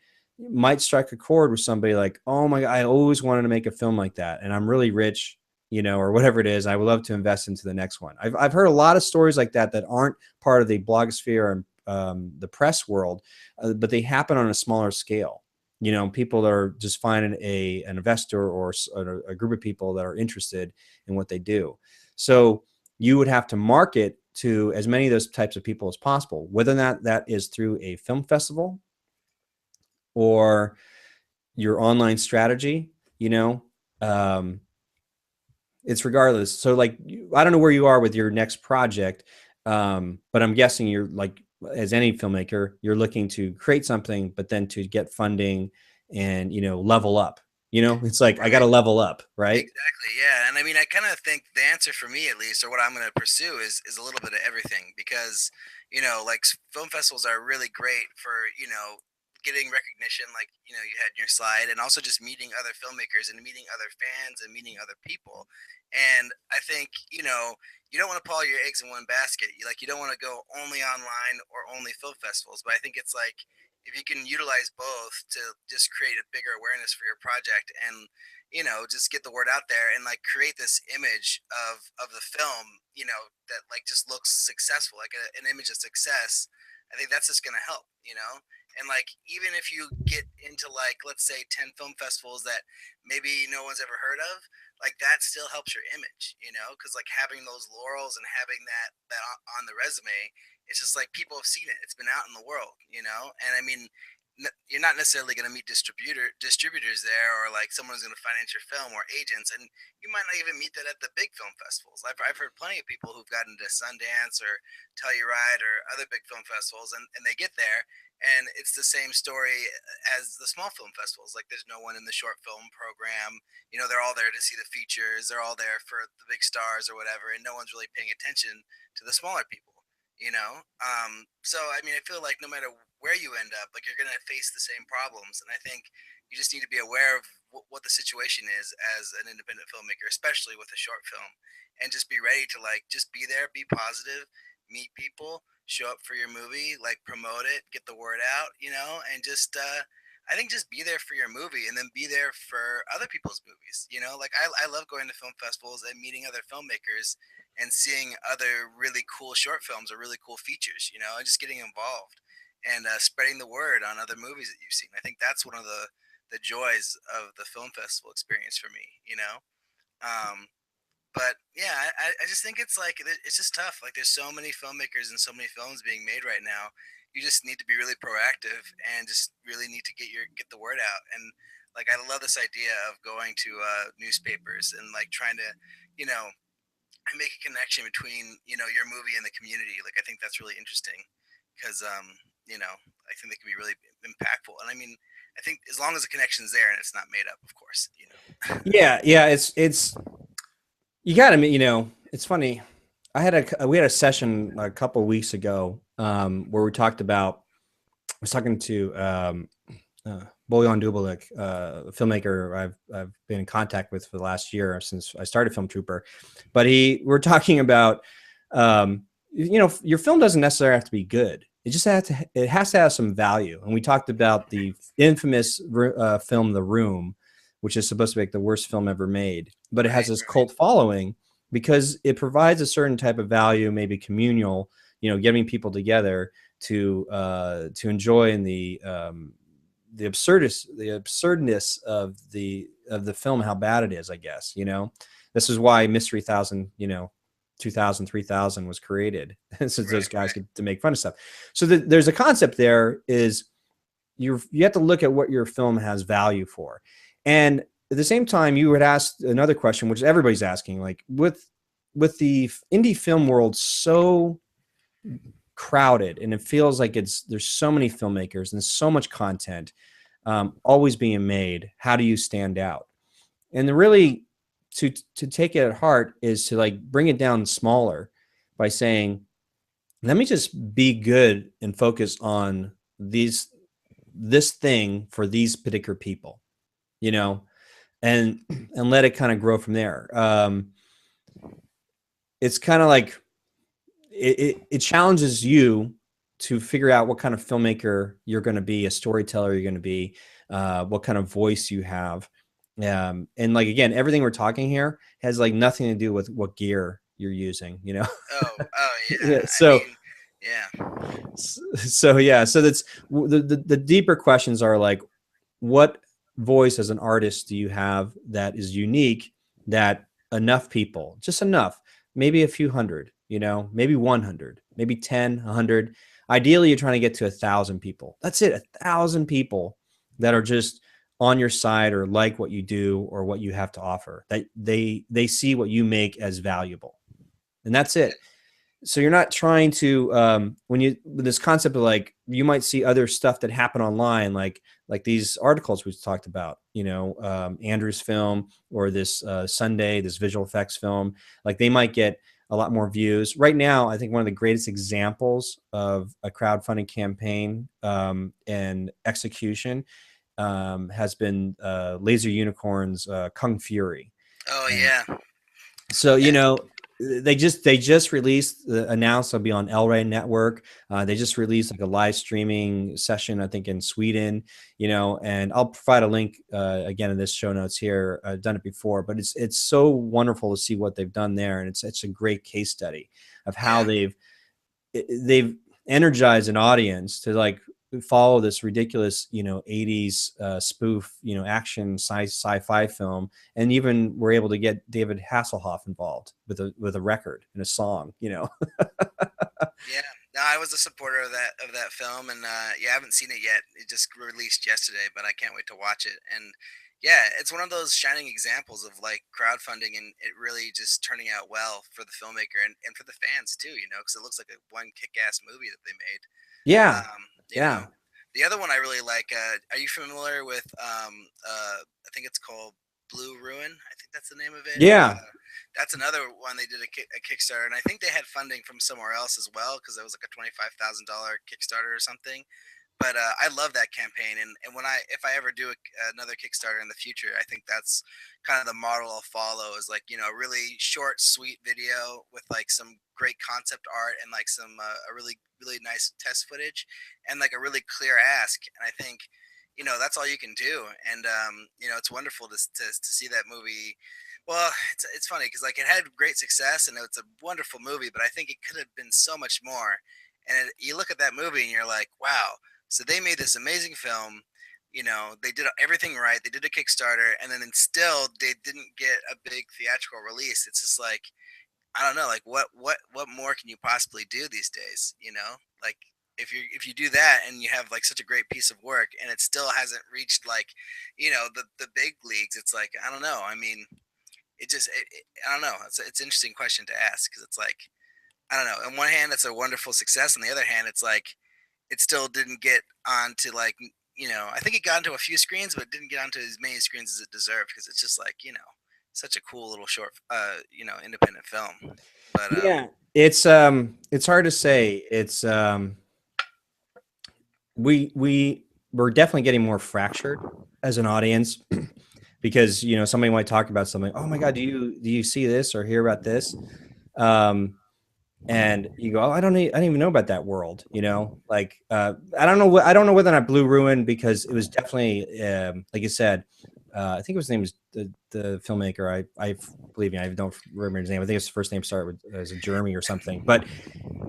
might strike a chord with somebody like, oh my God, I always wanted to make a film like that, and I'm really rich, or whatever it is. I would love to invest into the next one. I've heard a lot of stories like that aren't part of the blogosphere and the press world, but they happen on a smaller scale. People that are just finding an investor or a group of people that are interested in what they do. So you would have to market to as many of those types of people as possible, whether or not that is through a film festival or your online strategy, it's regardless. So like, I don't know where you are with your next project, but I'm guessing you're like, as any filmmaker, you're looking to create something, but then to get funding and, level up. It's like, I got to level up, right? Exactly. Yeah. And I mean, I kind of think the answer for me, at least, or what I'm going to pursue is a little bit of everything because, like film festivals are really great for, getting recognition like, you had in your slide, and also just meeting other filmmakers and meeting other fans and meeting other people. And I think, you don't want to put all your eggs in one basket. You don't want to go only online or only film festivals. But I think it's like, if you can utilize both to just create a bigger awareness for your project and just get the word out there and like create this image of the film, that like just looks successful, like an image of success. I think that's just going to help, and like even if you get into like, let's say 10 film festivals that maybe no one's ever heard of, like that still helps your image, you know, because like having those laurels and having that on the resume, it's just like people have seen it. It's been out in the world, you know. And I mean, you're not necessarily going to meet distributors there, or like someone's going to finance your film, or agents, and you might not even meet that at the big film festivals. I've heard plenty of people who've gotten to Sundance or Telluride or other big film festivals, and they get there, and it's the same story as the small film festivals. Like there's no one in the short film program, you know, they're all there to see the features, they're all there for the big stars or whatever, and no one's really paying attention to the smaller people, you know. So I mean, I feel like no matter where you end up, like you're going to face the same problems, and I think you just need to be aware of what the situation is as an independent filmmaker, especially with a short film, and just be ready to like just be there, be positive, meet people, show up for your movie, like promote it, get the word out, you know, and just I think just be there for your movie, and then be there for other people's movies. You know, like I love going to film festivals and meeting other filmmakers and seeing other really cool short films or really cool features, you know, and just getting involved and spreading the word on other movies that you've seen. I think that's one of the joys of the film festival experience for me, you know. Um, but yeah, I just think it's like it's just tough. Like there's so many filmmakers and so many films being made right now. You just need to be really proactive and just really need to get the word out. And like I love this idea of going to newspapers and like trying to, you know, make a connection between, you know, your movie and the community. Like I think that's really interesting because you know, I think they can be really impactful. And I mean, I think as long as the connection's there and it's not made up, of course, you know. Yeah, yeah. It's you got to, you know, it's funny. We had a session a couple of weeks ago where we talked about. I was talking to Boyan Dubalik, a filmmaker I've been in contact with for the last year since I started Film Trooper. But we're talking about, you know, your film doesn't necessarily have to be good. It has to have some value. And we talked about the infamous film The Room, which is supposed to be like the worst film ever made, but it has this cult following because it provides a certain type of value, maybe communal, you know, getting people together to enjoy in the absurdness of the film, how bad it is, I guess, you know. This is why Mystery Thousand, you know, 2000, 3000 was created, since those guys get to make fun of stuff. So there's a concept there is you have to look at what your film has value for. And at the same time, you would ask another question, which everybody's asking, like with the indie film world so crowded, and it feels like there's so many filmmakers and so much content always being made. How do you stand out? And really, to take it at heart is to like bring it down smaller by saying, let me just be good and focus on this thing for these particular people, you know, and let it kind of grow from there. It's kind of like it challenges you to figure out what kind of filmmaker you're going to be, a storyteller you're going to be, what kind of voice you have. And like, again, everything we're talking here has like nothing to do with what gear you're using, you know? Oh yeah. Yeah. I mean, yeah. So that's the deeper questions are like, what voice as an artist do you have that is unique, that enough people, just enough, maybe a few hundred, you know, maybe 100, maybe 10, 100. Ideally, you're trying to get to 1,000 people. That's it, 1,000 people that are just on your side or like what you do or what you have to offer, that they see what you make as valuable, and that's it. So you're not trying to when this concept of like, you might see other stuff that happen online, like these articles we've talked about, you know, Andrew's film, or this Sunday, this visual effects film, like they might get a lot more views. Right now, I think one of the greatest examples of a crowdfunding campaign and execution has been Laser Unicorn's Kung Fury. Oh yeah. So, you Yeah. know, they just released, announced they'll be on El Rey Network. They just released like a live streaming session, I think in Sweden, you know, and I'll provide a link again in this show notes here. I've done it before, but it's so wonderful to see what they've done there. And it's a great case study of how they've energized an audience to like follow this ridiculous, 80s spoof, action sci-fi film, and even were able to get David Hasselhoff involved with a record and a song. Yeah, no, I was a supporter of that film, and yeah, I haven't seen it yet. It just released yesterday, but I can't wait to watch it. And yeah, it's one of those shining examples of like crowdfunding and it really just turning out well for the filmmaker and for the fans too. Because it looks like a one kick-ass movie that they made. Yeah, Um, you know, yeah, the other one I really like. Are you familiar with? I think it's called Blue Ruin. I think that's the name of it. yeah, That's another one they did a Kickstarter, and I think they had funding from somewhere else as well because it was like a $25,000 Kickstarter or something. But I love that campaign, and when if I ever do another Kickstarter in the future, I think that's kind of the model I'll follow. Is like a really short, sweet video with like some great concept art and like some a really nice test footage, and like a really clear ask. And I think that's all you can do, and it's wonderful to see that movie. Well, it's funny because like it had great success and it's a wonderful movie, but I think it could have been so much more. And you look at that movie and you're like, wow. So they made this amazing film. They did everything right. They did a Kickstarter, and then still they didn't get a big theatrical release. It's just like I don't know, like what more can you possibly do these days? Like if you do that and you have like such a great piece of work and it still hasn't reached like the big leagues, it's like I don't know. I mean, I don't know. It's an interesting question to ask because it's like I don't know. On one hand, it's a wonderful success. On the other hand, it's like it still didn't get onto like I think it got into a few screens, but it didn't get onto as many screens as it deserved because it's just like such a cool little short independent film. But yeah. It's hard to say. It's we're definitely getting more fractured as an audience because somebody might talk about something. Oh my God, do you see this or hear about this? Um, and you go, oh, I don't even know about that world. Like I don't know whether or not Blue Ruin, because it was definitely like you said. I think his name was the filmmaker. I believe me, I don't remember his name. I think his first name started with as a Jeremy or something. But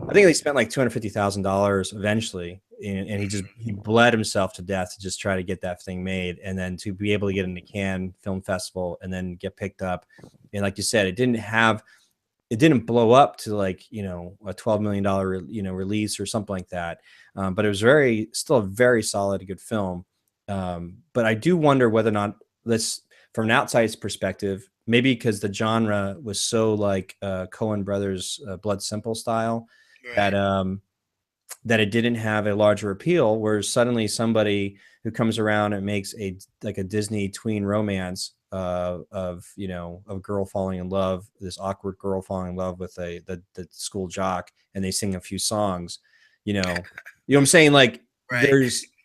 I think they spent like $250,000 eventually, and he bled himself to death to just try to get that thing made, and then to be able to get into Cannes Film Festival and then get picked up. And like you said, it didn't blow up to like a $12 million release or something like that, but it was still a very solid, good film. But I do wonder whether or not this, from an outside perspective, maybe because the genre was so like Coen Brothers Blood Simple style, that right, that it didn't have a larger appeal, where suddenly somebody who comes around and makes a Disney tween romance of a girl falling in love, this awkward girl falling in love with the school jock, and they sing a few songs, what I'm saying? Like right.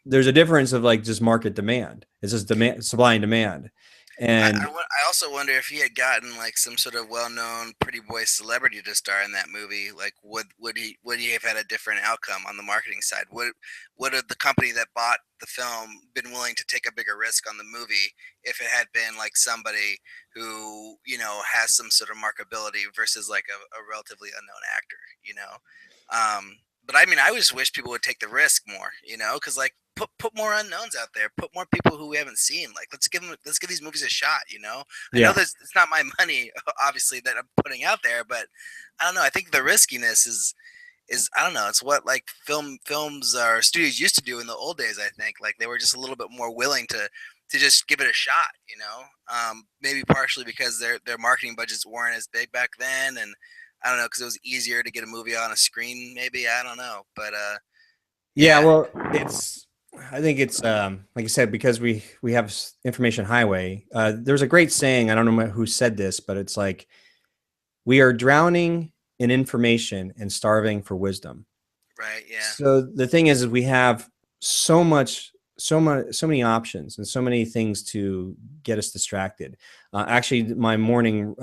there's a difference of like just market demand. It's just demand, supply and demand. And I also wonder if he had gotten like some sort of well-known pretty boy celebrity to star in that movie. Like, would he have had a different outcome on the marketing side? Would have the company that bought the film been willing to take a bigger risk on the movie if it had been like somebody who has some sort of markability versus like a relatively unknown actor? But I mean, I just wish people would take the risk more. Because like put more unknowns out there, put more people who we haven't seen. Like let's give these movies a shot. I know yeah, that it's not my money, obviously, that I'm putting out there, but I don't know. I think the riskiness is I don't know. It's what like films or studios used to do in the old days. I think like they were just a little bit more willing to just give it a shot. Maybe partially because their marketing budgets weren't as big back then, and I don't know because it was easier to get a movie on a screen. Maybe I don't know, but yeah. yeah, Well, I think it's like I said, because we have information highway. There's a great saying. I don't know who said this, but it's like, we are drowning in information and starving for wisdom. right, yeah, So the thing is we have so many options and so many things to get us distracted. Actually, my morning,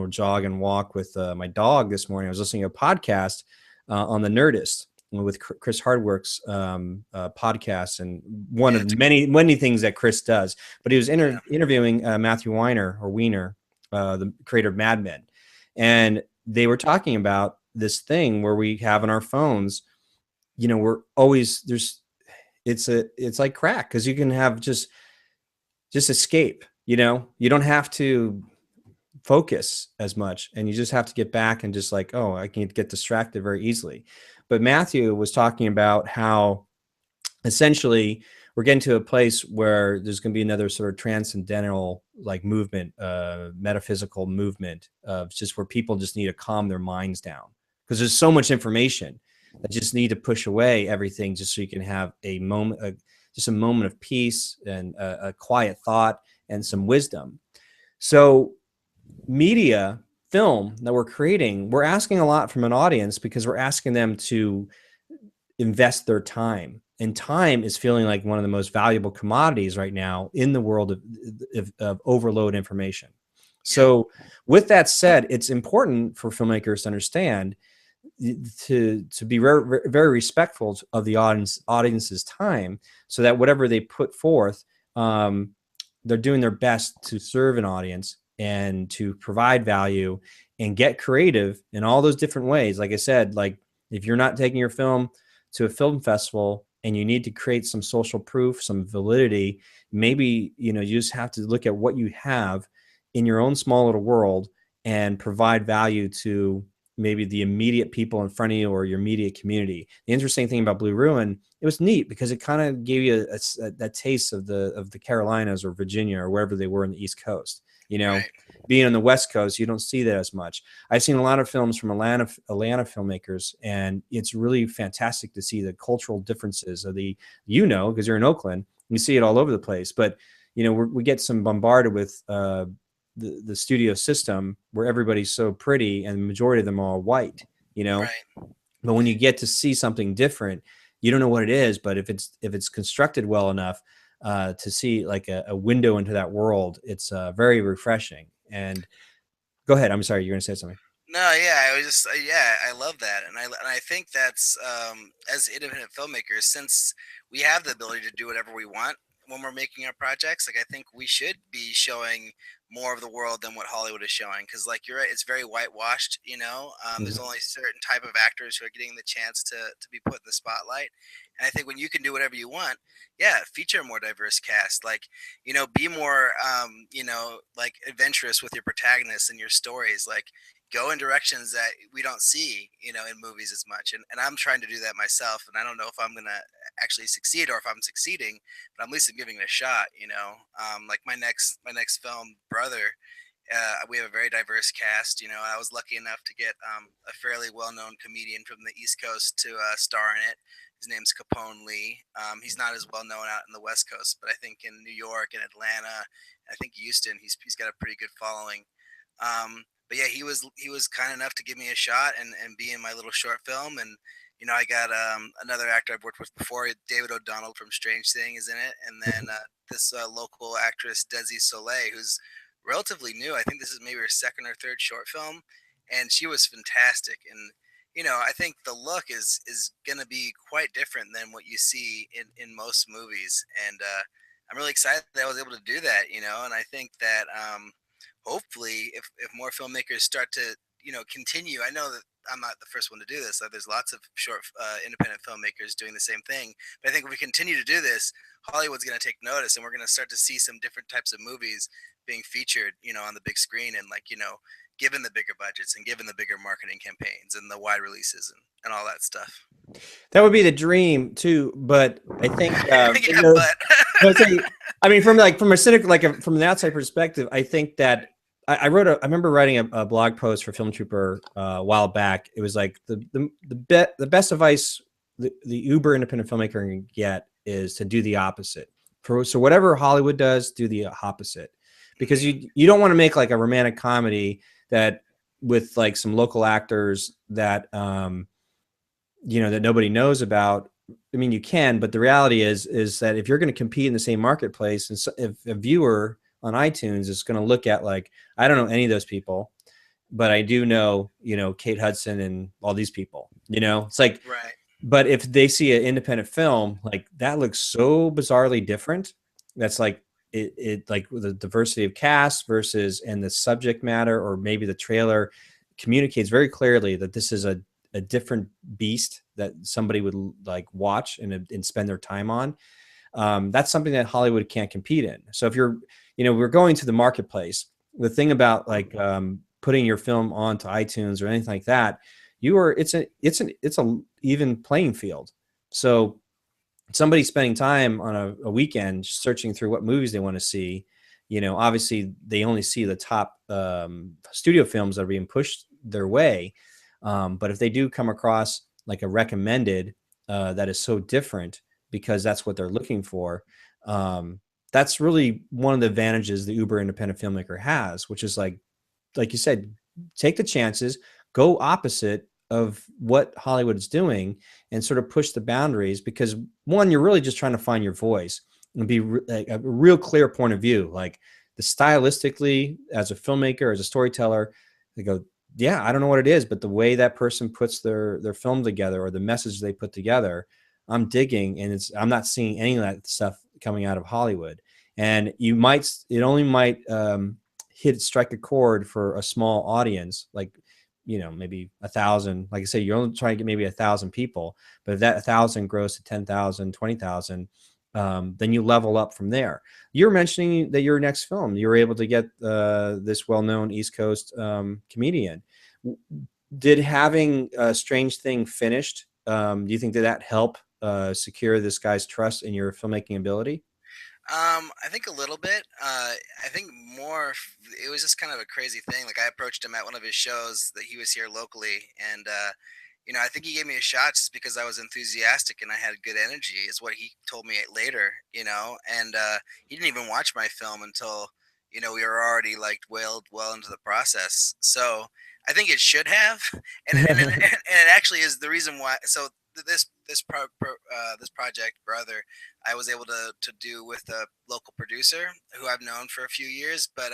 jog and walk with my dog this morning, I was listening to a podcast on the Nerdist with Chris Hardwick's podcast, and one yeah, of it's many things that Chris does. But he was yeah, interviewing Matthew Weiner, the creator of Mad Men, and they were talking about this thing where we have on our phones, we're always it's like crack, because you can have just escape. You know, you don't have to focus as much, and you just have to get back and just like, oh, I can get distracted very easily. But Matthew was talking about how essentially we're getting to a place where there's going to be another sort of transcendental like movement, metaphysical movement of just where people just need to calm their minds down, because there's so much information that just need to push away everything just so you can have a moment, just a moment of peace and a quiet thought and some wisdom. So media, film that we're creating, we're asking a lot from an audience because we're asking them to invest their time. And time is feeling like one of the most valuable commodities right now in the world of overload information. So with that said, it's important for filmmakers to understand to be very, very respectful of the audience's time, so that whatever they put forth, they're doing their best to serve an audience and to provide value and get creative in all those different ways. Like I said, like if you're not taking your film to a film festival and you need to create some social proof, some validity, maybe, you know, you just have to look at what you have in your own small little world and provide value to maybe the immediate people in front of you or your immediate community. The interesting thing about Blue Ruin, it was neat because it kind of gave you that taste of the Carolinas or Virginia or wherever they were in the East Coast. You know, Right. being on the West Coast, you don't see that as much. I've seen a lot of films from Atlanta filmmakers, and it's really fantastic to see the cultural differences of the, you know, because you're in Oakland, you see it all over the place. But you know, we get some bombarded with the studio system where everybody's so pretty and the majority of them are white, you know. Right. But when you get to see something different, you don't know what it is, but if it's constructed well enough to see like a window into that world, it's very refreshing. And go ahead, I'm sorry, you're going to say something. No, yeah, I was just yeah, I love that, and I think that's as independent filmmakers, since we have the ability to do whatever we want when we're making our projects. Like, I think we should be showing more of the world than what Hollywood is showing, because like you're right, it's very whitewashed. You know, there's Mhm. only certain type of actors who are getting the chance to be put in the spotlight, and I think when you can do whatever you want, yeah, feature a more diverse cast. Like, you know, be more you know, like adventurous with your protagonists and your stories. Like, go in directions that we don't see, you know, in movies as much. And I'm trying to do that myself. And I don't know if I'm gonna actually succeed or if I'm succeeding, but at least I'm giving it a shot, you know. Like my next film, Brother. We have a very diverse cast. You know, I was lucky enough to get a fairly well-known comedian from the East Coast to star in it. His name's Capone Lee. He's not as well known out in the West Coast, but I think in New York and Atlanta, I think Houston, he's got a pretty good following. But yeah, he was kind enough to give me a shot and be in my little short film. And you know, I got another actor I've worked with before, David O'Donnell from Strange Thing, is in it, and then this local actress Desi Soleil, who's relatively new. I think this is maybe her second or third short film, and she was fantastic. And you know, I think the look is gonna be quite different than what you see in most movies. And I'm really excited that I was able to do that. You know, and I think that hopefully if more filmmakers start to, you know, continue. I know that I'm not the first one to do this. There's lots of short independent filmmakers doing the same thing, but I think if we continue to do this, Hollywood's going to take notice, and we're going to start to see some different types of movies being featured, you know, on the big screen. And like, you know, given the bigger budgets and given the bigger marketing campaigns and the wide releases and all that stuff. That would be the dream too, but I think Yeah, but no, say, I mean, from like from a cynical, like from an outside perspective, I think that I remember writing a blog post for Film Trooper a while back. It was like the best advice the uber independent filmmaker can get is to do the opposite. So whatever Hollywood does, do the opposite, because Mhm. you don't want to make like a romantic comedy that with like some local actors that you know, that nobody knows about. I mean, you can, but the reality is that if you're going to compete in the same marketplace, and so if a viewer on iTunes is going to look at like, I don't know any of those people, but I do know, you know, Kate Hudson and all these people, you know, it's like, Right. but if they see an independent film, like that looks so bizarrely different. That's like it like the diversity of cast versus and the subject matter, or maybe the trailer communicates very clearly that this is a different beast that somebody would like watch and spend their time on. That's something that Hollywood can't compete in. So if you're, we're going to the marketplace. The thing about like putting your film onto iTunes or anything like that, it's a even playing field. So somebody spending time on a weekend searching through what movies they want to see, obviously they only see the top studio films that are being pushed their way. But if they do come across like a recommended that is so different because that's what they're looking for, that's really one of the advantages the Uber independent filmmaker has, which is like you said, take the chances, go opposite of what Hollywood is doing and sort of push the boundaries because one, you're really just trying to find your voice and be like a real clear point of view. Like the stylistically as a filmmaker, as a storyteller, they go, yeah, I don't know what it is, but the way that person puts their film together or the message they put together, I'm digging, and I'm not seeing any of that stuff coming out of Hollywood. And it only might strike a chord for a small audience, like maybe 1,000. Like I say, you're only trying to get maybe 1,000 people, but if that 1,000 grows to 10,000, 20,000, then you level up from there. You're mentioning that your next film, you were able to get this well-known East Coast comedian. Did having a Strange Thing finished, do you think that help secure this guy's trust in your filmmaking ability? I think a little bit. I think more. It was just kind of a crazy thing. Like I approached him at one of his shows that he was here locally, and I think he gave me a shot just because I was enthusiastic and I had good energy. Is what he told me later. And he didn't even watch my film until we were already like well into the process. So I think it should have, and it actually is the reason why. So this project, brother, I was able to do with a local producer who I've known for a few years. But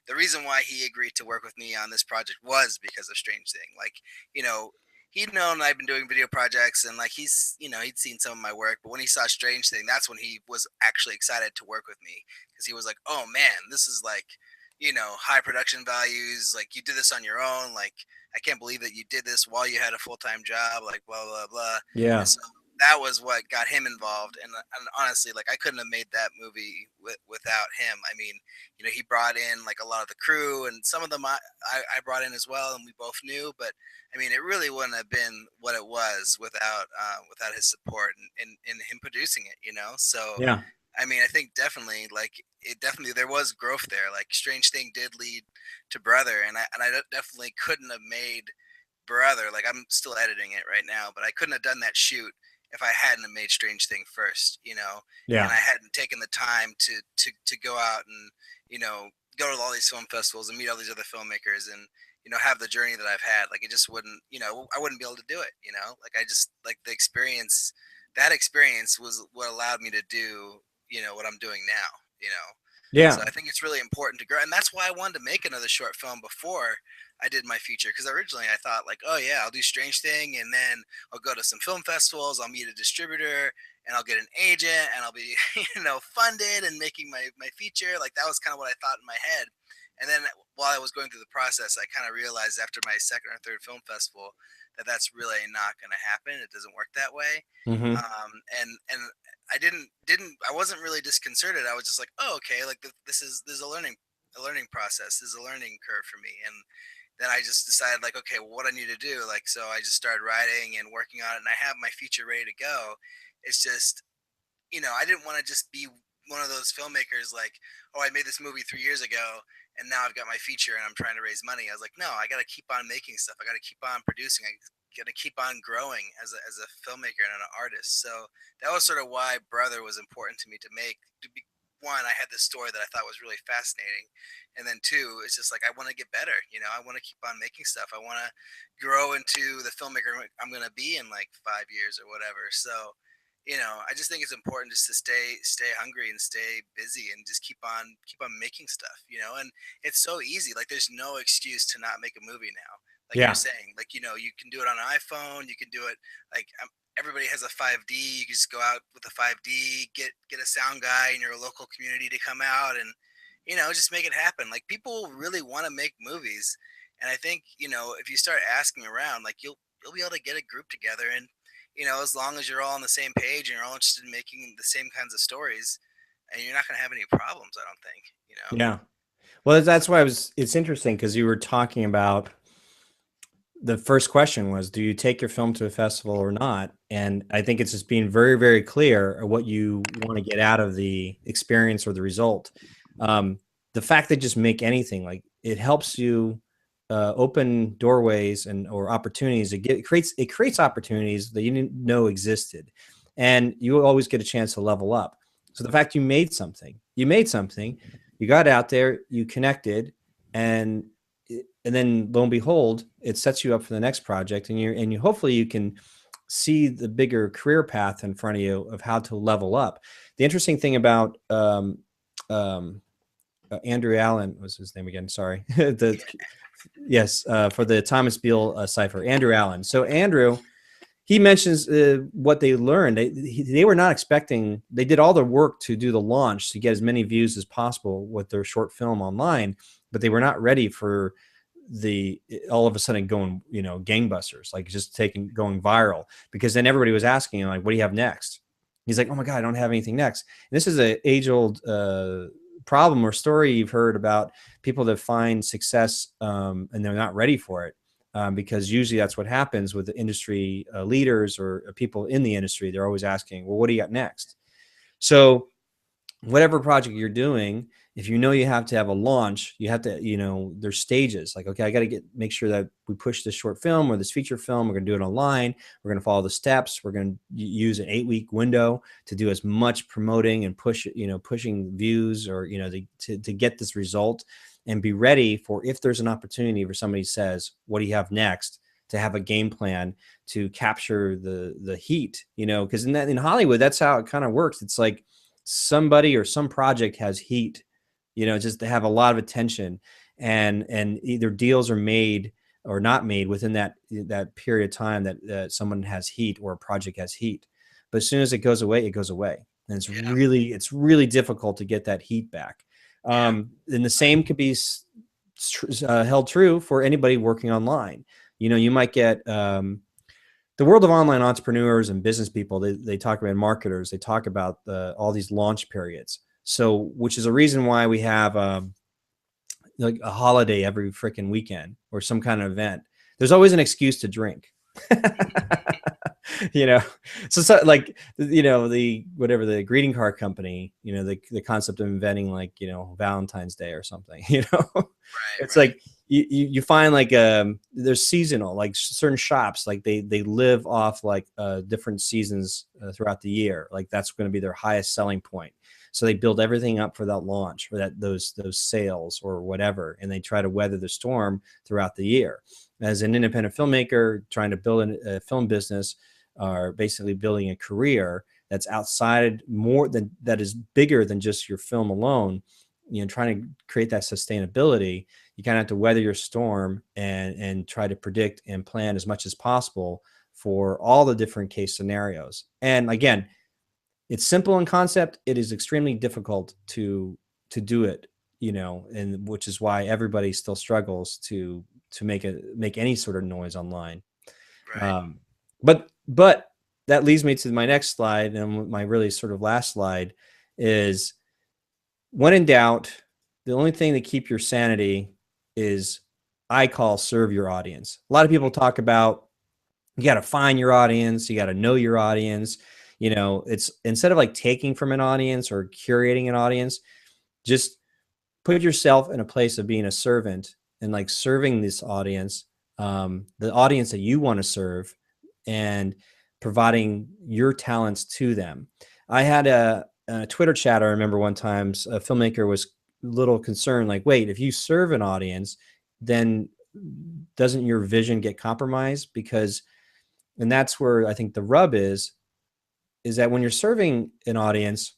the reason why he agreed to work with me on this project was because of Strange Thing. Like, you know, he'd known I've been doing video projects and like he'd seen some of my work. But when he saw Strange Thing, that's when he was actually excited to work with me because he was like, oh man, this is like, high production values. Like you did this on your own. Like I can't believe that you did this while you had a full-time job. Like blah blah blah. And Yeah. so that was what got him involved. And honestly, like I couldn't have made that movie without him. I mean, he brought in like a lot of the crew, and some of them I brought in as well, and we both knew. But I mean, it really wouldn't have been what it was without his support and him producing it. So Yeah. I mean, I think definitely like it definitely there was growth there. Like Strange Thing did lead to Brother, and I definitely couldn't have made Brother. Like I'm still editing it right now, but I couldn't have done that shoot if I hadn't have made Strange Thing first, and Yeah. I hadn't taken the time to go out and go to all these film festivals and meet all these other filmmakers and have the journey that I've had. Like it just wouldn't, I wouldn't be able to do it. Like I just like the experience. That experience was what allowed me to do what I'm doing now. So Yeah. I think it's really important to grow, and that's why I wanted to make another short film before I did my feature. Because originally I thought like, oh yeah, I'll do Strange Thing, and then I'll go to some film festivals, I'll meet a distributor, and I'll get an agent, and I'll be funded and making my feature. Like that was kind of what I thought in my head. And then while I was going through the process, I kind of realized after my second or third film festival that that's really not going to happen. It doesn't work that way. Hmm. And I wasn't really disconcerted. I was just like, oh, okay, like this is a learning process. This is a learning curve for me. And then I just decided like, okay, well, what I need to do, like, so I just started writing and working on it, and I have my feature ready to go. It's just, I didn't want to just be one of those filmmakers like, oh, I made this movie 3 years ago and now I've got my feature and I'm trying to raise money. I was like, no, I got to keep on making stuff. I got to keep on producing. I got to keep on growing as a filmmaker and an artist. So that was sort of why Brother was important to me to make. One, I had this story that I thought was really fascinating, and then two, it's just like I want to get better. I want to keep on making stuff. I want to grow into the filmmaker I'm going to be in like 5 years or whatever. So I just think it's important just to stay hungry and stay busy and just keep on making stuff, and it's so easy. Like there's no excuse to not make a movie now. Like you're Yeah. saying, like, you can do it on an iPhone, you can do it like everybody has a 5D. You can just go out with a 5D, get a sound guy in your local community to come out and just make it happen. Like people really want to make movies. And I think, if you start asking around, like you'll be able to get a group together, and as long as you're all on the same page and you're all interested in making the same kinds of stories, and you're not going to have any problems, I don't think. Yeah. Well, that's why it's interesting because you were talking about the first question was, do you take your film to a festival or not? And I think it's just being very, very clear what you want to get out of the experience or the result. The fact that just make anything, like, it helps you open doorways and or opportunities. It creates opportunities that you didn't know existed, and you always get a chance to level up. So the fact you made something, you got out there, you connected, and then lo and behold, it sets you up for the next project, and you hopefully you can see the bigger career path in front of you of how to level up. The interesting thing about Andrew Allen was his name again. Sorry, yes, for the Thomas Beale cipher, Andrew Allen. So Andrew, he mentions what they learned. They were not expecting. They did all the work to do the launch to get as many views as possible with their short film online, but they were not ready for the all of a sudden going gangbusters, like just going viral, because then everybody was asking him, like, what do you have next? He's like, oh my god, I don't have anything next. And this is a age-old problem or story you've heard about people that find success and they're not ready for it, because usually that's what happens with the industry leaders or people in the industry. They're always asking, well, what do you got next? So whatever project you're doing, if you have to have a launch, you have to, there's stages. Like, okay, I got to make sure that we push this short film or this feature film. We're going to do it online. We're going to follow the steps. We're going to use an 8-week window to do as much promoting and pushing views or, to get this result, and be ready for if there's an opportunity for somebody says, what do you have next? To have a game plan to capture the heat, because in Hollywood, that's how it kind of works. It's like somebody or some project has heat, just to have a lot of attention, and either deals are made or not made within that period of time that someone has heat or a project has heat. But as soon as it goes away, and it's really difficult to get that heat back. And the same could be held true for anybody working online. You might get the world of online entrepreneurs and business people. They talk about marketers. They talk about all these launch periods. So, which is a reason why we have like a holiday every freaking weekend or some kind of event. There's always an excuse to drink. So like, the whatever the greeting card company, the concept of inventing, like, Valentine's Day or something. It's like you find like there's seasonal, like certain shops, like they live off like different seasons throughout the year. Like that's going to be their highest selling point. So they build everything up for that launch or those sales or whatever, and they try to weather the storm throughout the year. As an independent filmmaker trying to build a film business, or basically building a career that's outside that is bigger than just your film alone, trying to create that sustainability, you kind of have to weather your storm and try to predict and plan as much as possible for all the different case scenarios. And again, it's simple in concept. It is extremely difficult to do it, and which is why everybody still struggles to make any sort of noise online. Right. But that leads me to my next slide, and my really sort of last slide is, when in doubt, the only thing to keep your sanity is, I call, serve your audience. A lot of people talk about, you got to find your audience, you got to know your audience. It's, instead of like taking from an audience or curating an audience, just put yourself in a place of being a servant and like serving this audience, the audience that you want to serve, and providing your talents to them. I had a Twitter chat. I remember one time a filmmaker was a little concerned, like, wait, if you serve an audience, then doesn't your vision get compromised? Because, and that's where I think the rub is that when you're serving an audience,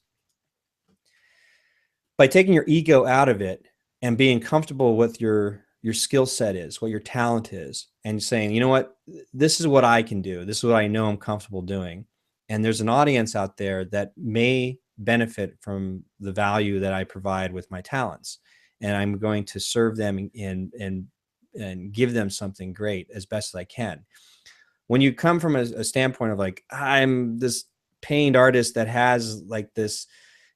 by taking your ego out of it and being comfortable with your skill set is, what your talent is, and saying, you know what, this is what I can do. This is what I know I'm comfortable doing. And there's an audience out there that may benefit from the value that I provide with my talents. And I'm going to serve them and give them something great as best as I can. when you come from a standpoint of like, I'm this pained artist that has like this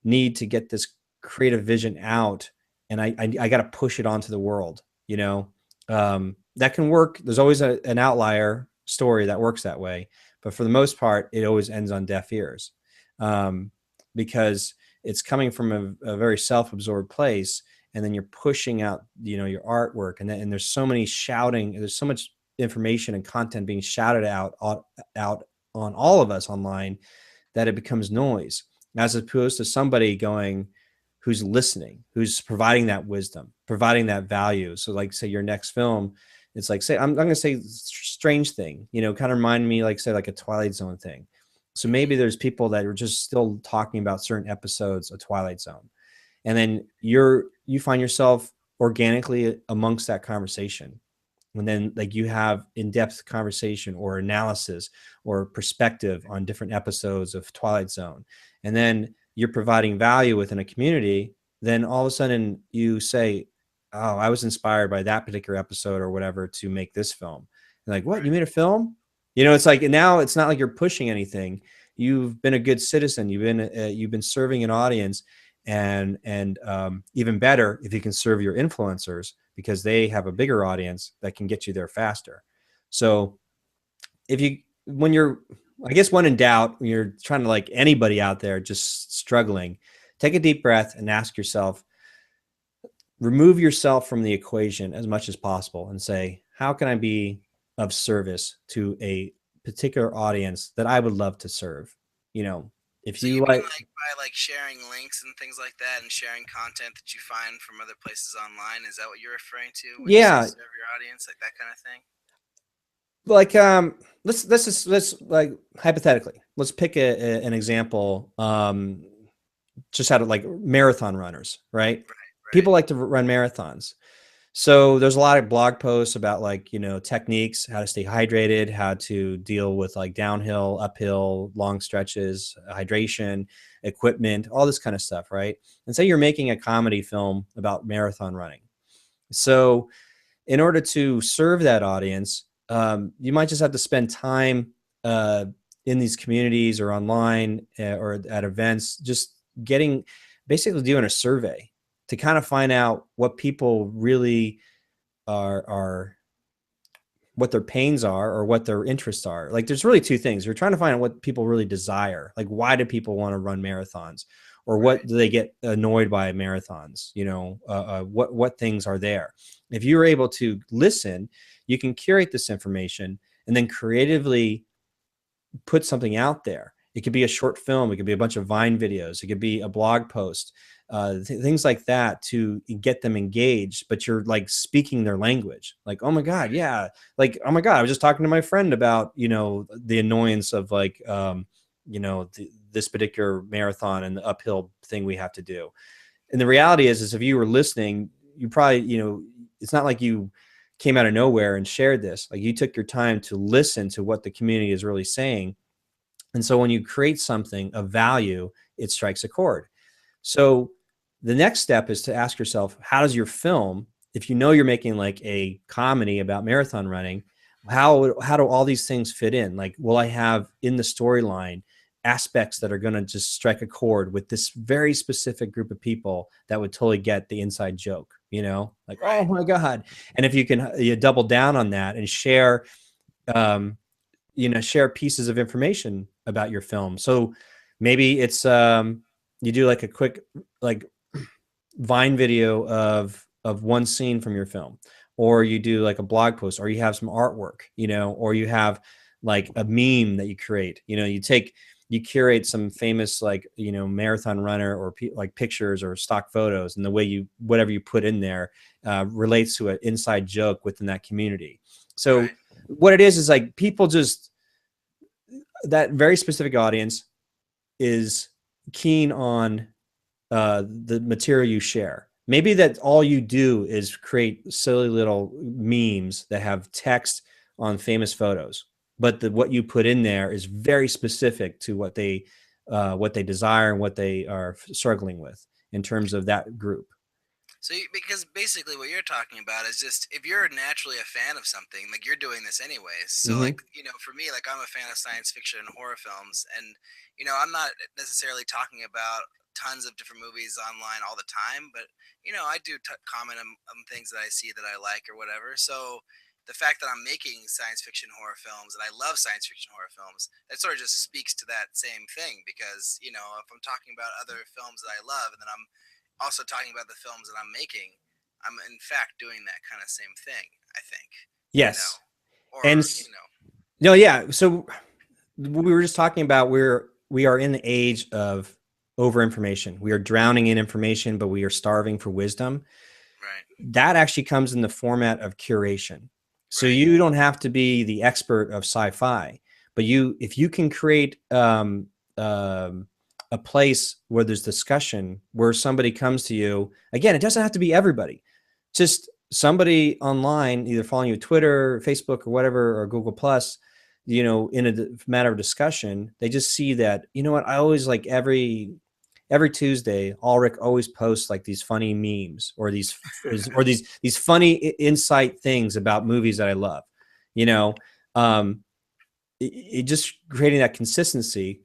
need to get this creative vision out, and I got to push it onto the world, you know, that can work. There's always an outlier story that works that way, but for the most part, it always ends on deaf ears, um, because it's coming from a very self-absorbed place, and then you're pushing out, you know, your artwork, and there's so many shouting, there's so much information and content being shouted out on all of us online, that it becomes noise, as opposed to somebody going, who's listening, who's providing that wisdom, providing that value. So like, say your next film, it's like, say, I'm going to say Strange Thing, you know, kind of remind me, like, say, like a Twilight Zone thing. So maybe there's people that are just still talking about certain episodes of Twilight Zone, and then you find yourself organically amongst that conversation, and then like you have in-depth conversation or analysis or perspective on different episodes of Twilight Zone, and then you're providing value within a community, then all of a sudden you say, oh, I was inspired by that particular episode or whatever to make this film. And like, what, you made a film? You know, it's like, now it's not like you're pushing anything. You've been a good citizen. You've been serving an audience, and even better if you can serve your influencers, because they have a bigger audience that can get you there faster. So if you, when you're, I guess when in doubt, when you're trying to, like anybody out there just struggling, take a deep breath and ask yourself, remove yourself from the equation as much as possible and say, how can I be of service to a particular audience that I would love to serve? You know, if So you you mean like, like by like sharing links and things like that, and sharing content that you find from other places online? Is that what you're referring to when you say yeah, serve your audience, like that kind of thing? like let's like hypothetically, let's pick an example, just out of like marathon runners, right? Right, right, People like to run marathons. So there's a lot of blog posts about, like, you know, techniques, how to stay hydrated, how to deal with like downhill, uphill, long stretches, hydration, equipment, all this kind of stuff, right? And say you're making a comedy film about marathon running. So in order to serve that audience, you might just have to spend time uh, in these communities or online, or at events, just getting, basically doing a survey to kind of find out what people really are, what their pains are or what their interests are. Like, there's really two things. You're trying to find out what people really desire. Like, why do people want to run marathons, or what right, do they get annoyed by marathons? You know, what things are there? If you're able to listen, you can curate this information and then creatively put something out there. It could be a short film. It could be a bunch of Vine videos. It could be a blog post, things like that, to get them engaged. But you're like speaking their language. Like, oh my God, right, yeah. Like, oh my God, I was just talking to my friend about, you know, the annoyance of like, you know, this particular marathon and the uphill thing we have to do. And the reality is if you were listening, you probably, you know, it's not like you came out of nowhere and shared this. Like, you took your time to listen to what the community is really saying. And so when you create something of value, it strikes a chord. So the next step is to ask yourself, how does your film, if you know you're making like a comedy about marathon running, how do all these things fit in? Like, will I have in the storyline aspects that are going to just strike a chord with this very specific group of people that would totally get the inside joke, you know, like, oh right. my God. And if you can, you double down on that and share, um, you know, share pieces of information about your film. So maybe it's, you do like a quick, like, Vine video of one scene from your film, or you do like a blog post, or you have some artwork, you know, or you have like a meme that you create. You know, you curate some famous, like, you know, marathon runner, or like pictures or stock photos, and the way you, whatever you put in there, relates to an inside joke within that community. So Right. what it is like, people just, that very specific audience is keen on the material you share. Maybe that all you do is create silly little memes that have text on famous photos, but what you put in there is very specific to what they desire and what they are struggling with in terms of that group. So, because basically what you're talking about is just if you're naturally a fan of something, like you're doing this anyways. So, like, Hmm. for me, like I'm a fan of science fiction and horror films, and I'm not necessarily talking about tons of different movies online all the time, but I do comment on things that I see that I like or whatever. So, the fact that I'm making science fiction horror films and I love science fiction horror films, that sort of just speaks to that same thing because, if I'm talking about other films that I love and then I'm also talking about the films that I'm making, I'm in fact doing that kind of same thing, I think, you know, Yes. And or, no, yeah. So we were just talking about we are in the age of over information. We are drowning in information, but we are starving for wisdom. right, That actually comes in the format of curation. So right, you don't have to be the expert of sci-fi, but if you can create um, a place where there's discussion, where somebody comes to you, again, it doesn't have to be everybody, just somebody online, either following you Twitter, Facebook, or whatever, or Google Plus, in a matter of discussion, they just see that, you know what, I always like every Tuesday, Alrik always posts like these funny memes or these funny insight things about movies that I love. You know, um, it just creating that consistency.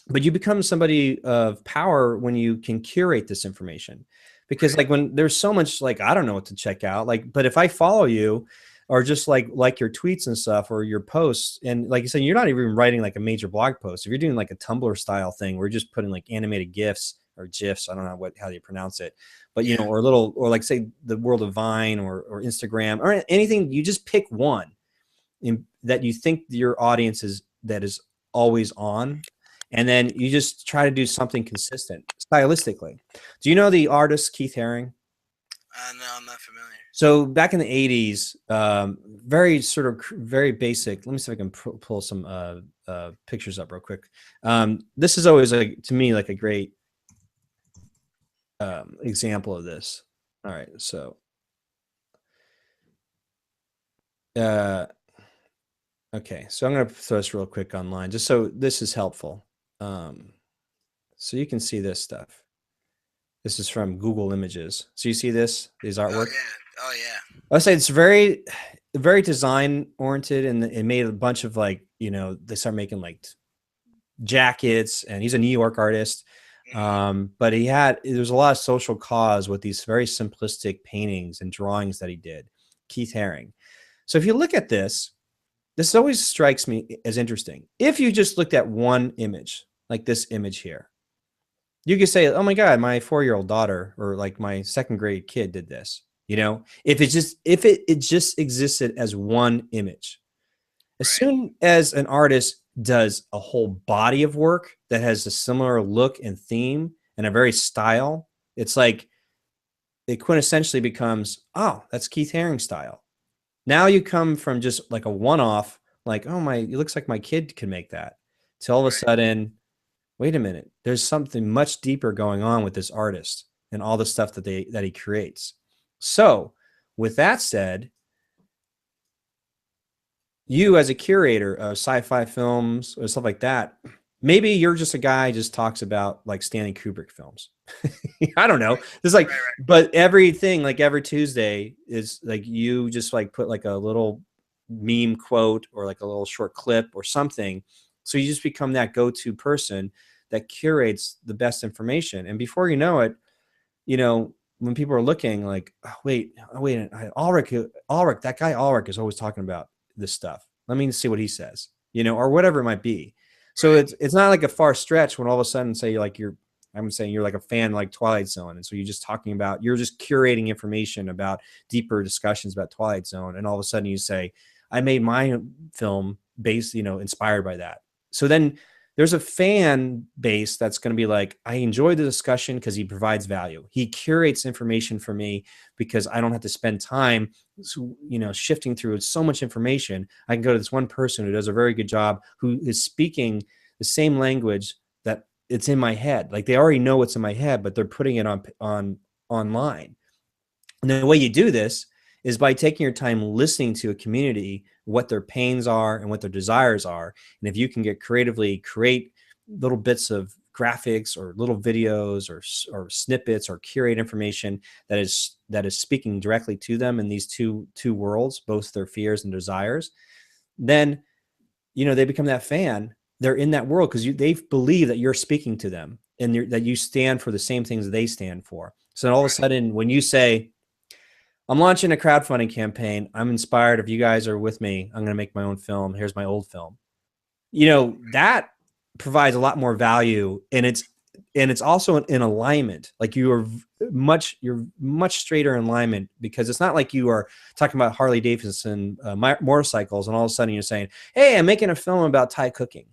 But you become somebody of power when you can curate this information, because right, like when there's so much, like I don't know what to check out. Like, but if I follow you, or just like your tweets and stuff or your posts, and like you said, you're not even writing like a major blog post. If you're doing like a Tumblr style thing, we're just putting like animated gifs or gifs, I don't know how you pronounce it, but yeah, or little, or like say the world of Vine or Instagram or anything, you just pick one that you think your audience is always on, and then you just try to do something consistent stylistically. Do you know the artist Keith Haring? no, I'm not familiar. So back in the 80s, very sort of very basic. Let me see if I can pull some pictures up real quick. This is always to me like a great example of this. All right, so uh, okay, so I'm going to throw this real quick online just so this is helpful. Um, so you can see this stuff. This is from Google Images. So you see these Oh artwork. yeah, oh yeah, I would say it's very design oriented, and it made a bunch of like, they start making like jackets, and he's a New York artist. hmm, But there's a lot of social cause with these very simplistic paintings and drawings that he did, Keith Haring. So if you look at this always strikes me as interesting. If you just looked at one image, like this image here, you could say, "Oh my God, my 4-year-old daughter or like my second grade kid did this." If it just existed as one image. As right, soon as an artist does a whole body of work that has a similar look and theme and a very style, it's like it quintessentially becomes, oh, that's Keith Haring style. Now you come from just like a one-off, like, oh my, it looks like my kid can make that, to all of a right. sudden, wait a minute, there's something much deeper going on with this artist and all the stuff that he creates. So, with that said, you as a curator of sci-fi films or stuff like that, maybe you're just a guy who just talks about like Stanley Kubrick films. I don't know. Right, It's like, right, right, but everything, like every Tuesday is like you just like put like a little meme quote or like a little short clip or something. So you just become that go-to person that curates the best information. And before you know it, when people are looking like, oh, wait, Ulrich, that guy Ulrich is always talking about this stuff. Let me see what he says, or whatever it might be. So right, it's not like a far stretch when all of a sudden say I'm saying you're like a fan like Twilight Zone, and so you're just curating information about deeper discussions about Twilight Zone, and all of a sudden you say, I made my film based, inspired by that. So then there's a fan base that's going to be like, I enjoy the discussion because he provides value. He curates information for me because I don't have to spend time, shifting through so much information. I can go to this one person who does a very good job, who is speaking the same language that it's in my head. Like they already know what's in my head, but they're putting it on online. And the way you do this is by taking your time listening to a community, what their pains are and what their desires are. And if you can create little bits of graphics or little videos or snippets or curate information that is speaking directly to them in these two worlds, both their fears and desires, then they become that fan. They're in that world because they believe that you're speaking to them and that you stand for the same things they stand for. So all of a Right. sudden, when you say, I'm launching a crowdfunding campaign, I'm inspired. If you guys are with me, I'm going to make my own film. Here's my old film. That provides a lot more value, and it's also in alignment. Like you're much straighter in alignment, because it's not like you are talking about Harley Davidson motorcycles and all of a sudden you're saying, hey, I'm making a film about Thai cooking.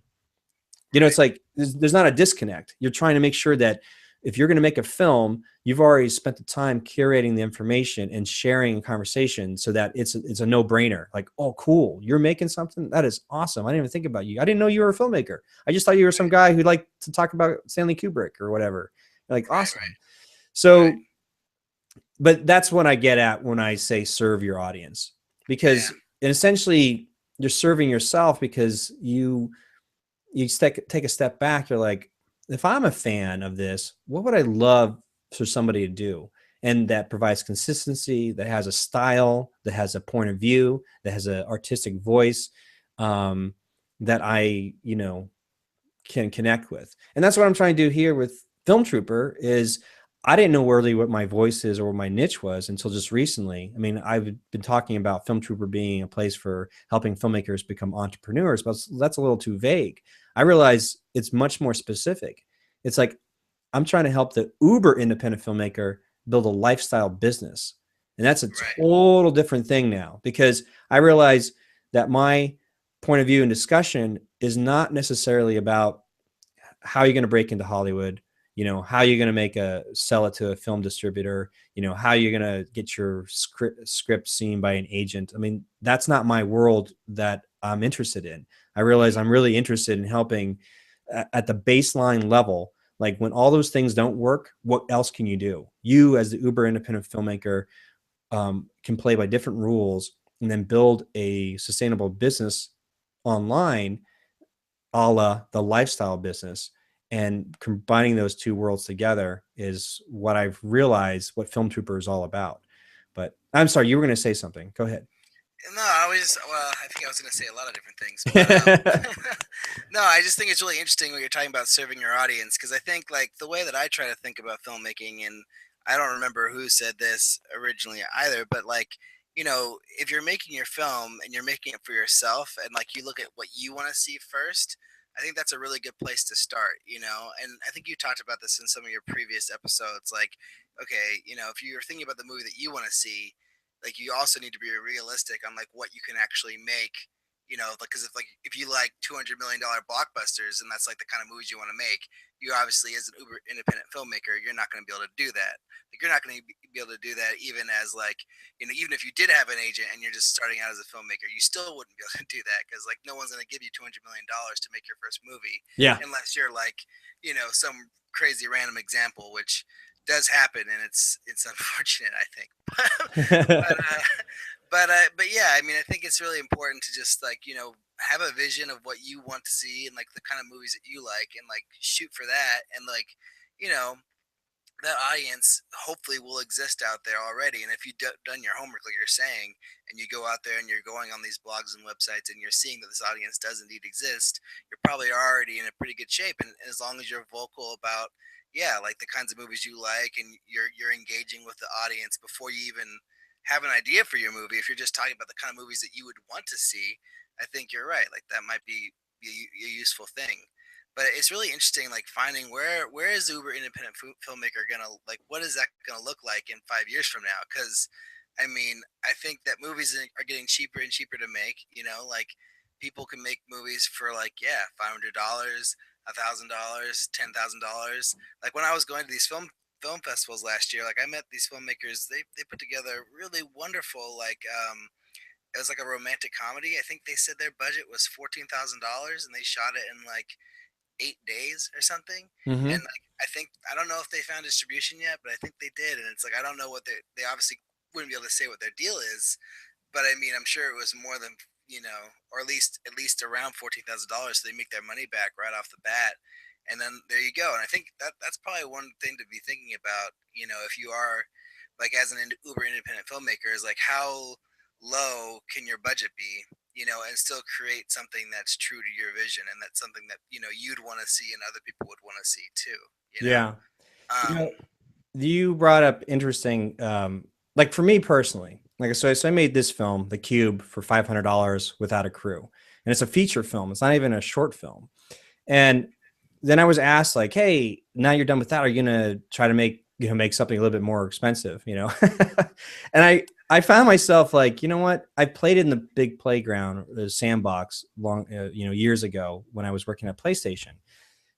Right. It's like there's not a disconnect. You're trying to make sure that if you're going to make a film, you've already spent the time curating the information and sharing conversation so that it's a no-brainer. Like, oh, cool, you're making something? That is awesome. I didn't even think about you. I didn't know you were a filmmaker. I just thought you were some guy who'd like to talk about Stanley Kubrick or whatever. Like, Right. awesome. Right. Right. So, but that's what I get at when I say serve your audience, Yeah. because essentially you're serving yourself, because you take a step back. You're like, if I'm a fan of this, what would I love for somebody to do? And that provides consistency, that has a style, that has a point of view, that has an artistic voice, that I, can connect with. And that's what I'm trying to do here with Film Trooper. Is I didn't know really what my voice is or what my niche was until just recently. I mean, I've been talking about Film Trooper being a place for helping filmmakers become entrepreneurs, but that's a little too vague. I realize it's much more specific. It's like I'm trying to help the uber independent filmmaker build a lifestyle business. And that's a Right. total different thing now, because I realize that my point of view and discussion is not necessarily about how you're going to break into Hollywood, how you're going to sell it to a film distributor, how you're going to get your script seen by an agent. I mean, that's not my world that I'm interested in. I realize I'm really interested in helping at the baseline level. Like, when all those things don't work, what else can you do? You, as the uber independent filmmaker, can play by different rules and then build a sustainable business online, a la the lifestyle business. And combining those two worlds together is what I've realized what Film Trooper is all about. But I'm sorry, you were going to say something. Go ahead. No, I think I was going to say a lot of different things, but no, I just think it's really interesting when you're talking about serving your audience, because I think like the way that I try to think about filmmaking, and I don't remember who said this originally either, but like, if you're making your film and you're making it for yourself and like you look at what you want to see first, I think that's a really good place to start, and I think you talked about this in some of your previous episodes. Like, okay, if you're thinking about the movie that you want to see, like you also need to be realistic on like what you can actually make, because if you like $200 million blockbusters and that's like the kind of movies you want to make, you obviously, as an uber independent filmmaker, you're not going to be able to do that. Like, you're not going to be able to do that even as like, even if you did have an agent and you're just starting out as a filmmaker, you still wouldn't be able to do that, because like no one's going to give you $200 million to make your first movie, Yeah. unless you're like, some crazy random example, which does happen, and it's unfortunate, I think. but but yeah, I mean, I think it's really important to just like, have a vision of what you want to see and like the kind of movies that you like, and like shoot for that, and like, you know that audience hopefully will exist out there already. And if you've done your homework, like you're saying, and you go out there and you're going on these blogs and websites and you're seeing that this audience does indeed exist, you're probably already in a pretty good shape. And as long as you're vocal about, yeah, like the kinds of movies you like, and you're engaging with the audience before you even have an idea for your movie, if you're just talking about the kind of movies that you would want to see, I think you're right. Like that might be a useful thing. But it's really interesting, like finding where is the uber independent filmmaker gonna, like, what is that gonna look like in 5 years from now? Because I mean, I think that movies are getting cheaper and cheaper to make. Like people can make movies for like, yeah, $500, $1,000, $10,000. Like when I was going to these film festivals last year, like I met these filmmakers. They put together really wonderful, like, it was like a romantic comedy. I think they said their budget was $14,000 and they shot it in like 8 days or something. And Mm-hmm. like I don't know if they found distribution yet, but I think they did. And it's like I don't know what they obviously wouldn't be able to say what their deal is, but I mean I'm sure it was more than, or at least around $14,000, so they make their money back right off the bat. and then there you go. And I think that's probably one thing to be thinking about. If you are like as an uber independent filmmaker, is like how low can your budget be, and still create something that's true to your vision, and that's something that you'd want to see and other people would want to see too. Yeah. You Um, know, you brought up interesting, like for me personally, like so I made this film, The Cube, for $500 without a crew, and it's a feature film. It's not even a short film. And then I was asked, like, "Hey, now you're done with that. Are you gonna try to make something a little bit more expensive?" And I found myself like, you know what? I played in the big playground, the sandbox, years ago when I was working at PlayStation.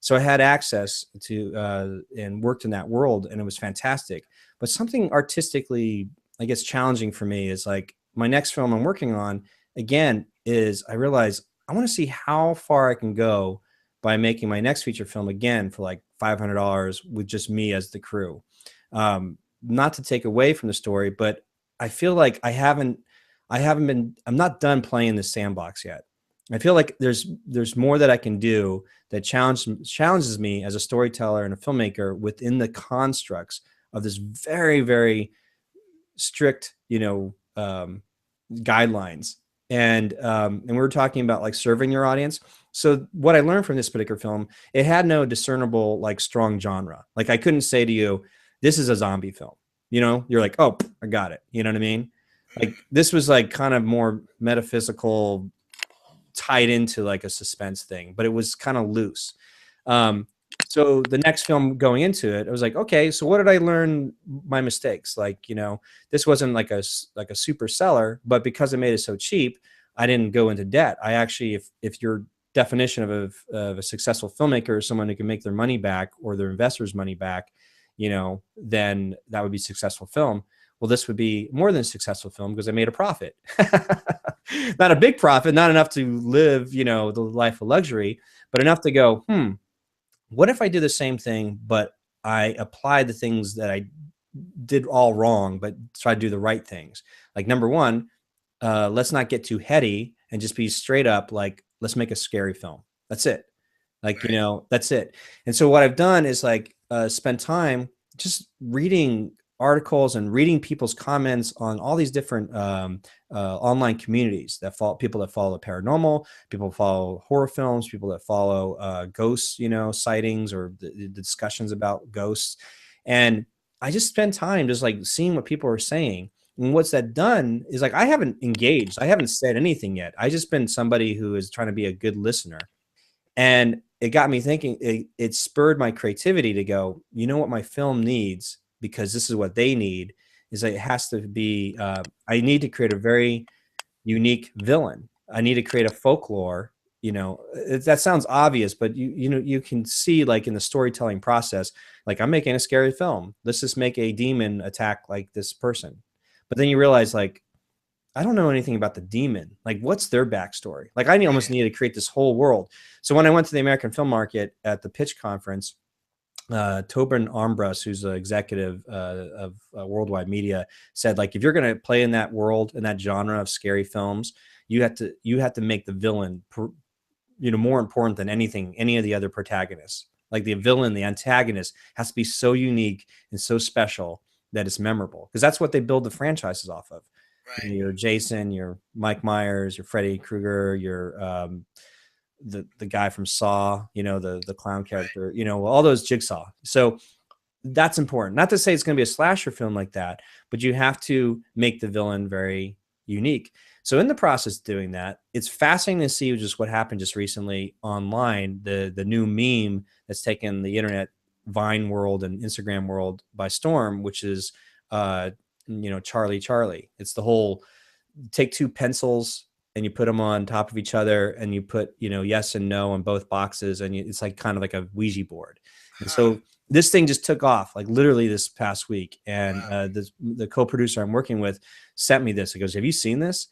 So I had access to and worked in that world, and it was fantastic. But something artistically, I guess, challenging for me is like my next film I'm working on again is I realize I want to see how far I can go by making my next feature film again for like $500 with just me as the crew. Not to take away from the story, but I feel like I'm not done playing the sandbox yet. I feel like there's more that I can do that challenges me as a storyteller and a filmmaker within the constructs of this very, very strict, guidelines. And we were talking about like serving your audience. So what I learned from this particular film, it had no discernible like strong genre. Like I couldn't say to you, this is a zombie film. You're like, oh, I got it. You know what I mean? Like this was like kind of more metaphysical, tied into like a suspense thing, but it was kind of loose. Um, so the next film going into it, I was like, okay, so what did I learn my mistakes? Like, this wasn't like a super seller, but because I made it so cheap, I didn't go into debt. I actually, if your definition of a successful filmmaker is someone who can make their money back or their investors' money back, then that would be successful film. Well, this would be more than a successful film because I made a profit. Not a big profit, not enough to live, the life of luxury, but enough to go, what if I do the same thing, but I apply the things that I did all wrong, but try to do the right things? Like number one, let's not get too heady and just be straight up like, let's make a scary film. That's it. Like, right. that's it. And so what I've done is like spend time just reading articles and reading people's comments on all these different online communities that follow people that follow the paranormal, people follow horror films, people that follow ghosts, sightings or the discussions about ghosts. And I just spend time just like seeing what people are saying. And what's that done is like I haven't engaged, I haven't said anything yet. I just been somebody who is trying to be a good listener. And it got me thinking, it spurred my creativity to go, you know what my film needs, because this is what they need, is that it has to be, I need to create a very unique villain. I need to create a folklore. That sounds obvious, but you can see like in the storytelling process, like I'm making a scary film. Let's just make a demon attack like this person. But then you realize like, I don't know anything about the demon. Like, what's their backstory? Like, I almost Right. needed to create this whole world. So when I went to the American Film Market at the pitch conference, Tobin Armbrust, who's the executive of Worldwide Media, said, like, if you're going to play in that world, in that genre of scary films, you have to make the villain, more important than any of the other protagonists. Like the villain, the antagonist has to be so unique and so special that it's memorable, because that's what they build the franchises off of. Right. Your Jason, your Mike Myers, your Freddy Krueger, your the guy from Saw, the clown Right. character, all those Jigsaw. So that's important. Not to say it's going to be a slasher film like that, but you have to make the villain very unique. So in the process of doing that, it's fascinating to see just what happened just recently online, the new meme that's taken the internet, Vine world and Instagram world by storm, which is Charlie Charlie. It's the whole take two pencils and you put them on top of each other and you put yes and no on both boxes, and it's like kind of like a Ouija board. And Huh. so this thing just took off like literally this past week, and Wow. the co-producer I'm working with sent me this. He goes, have you seen this?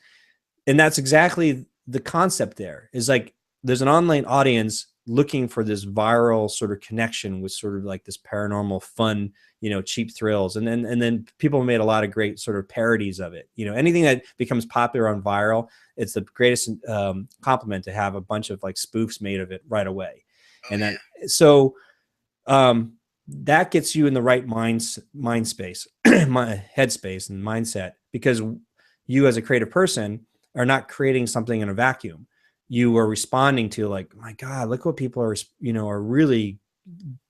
And that's exactly the concept. There is like there's an online audience looking for this viral sort of connection with sort of like this paranormal fun, cheap thrills. And then people made a lot of great sort of parodies of it. Anything that becomes popular on viral, it's the greatest compliment to have a bunch of like spoofs made of it right away. Oh And yeah. so um, that gets you in the right mind space, my headspace and mindset, because you as a creative person are not creating something in a vacuum. You are responding to like, my God, look what people are, are really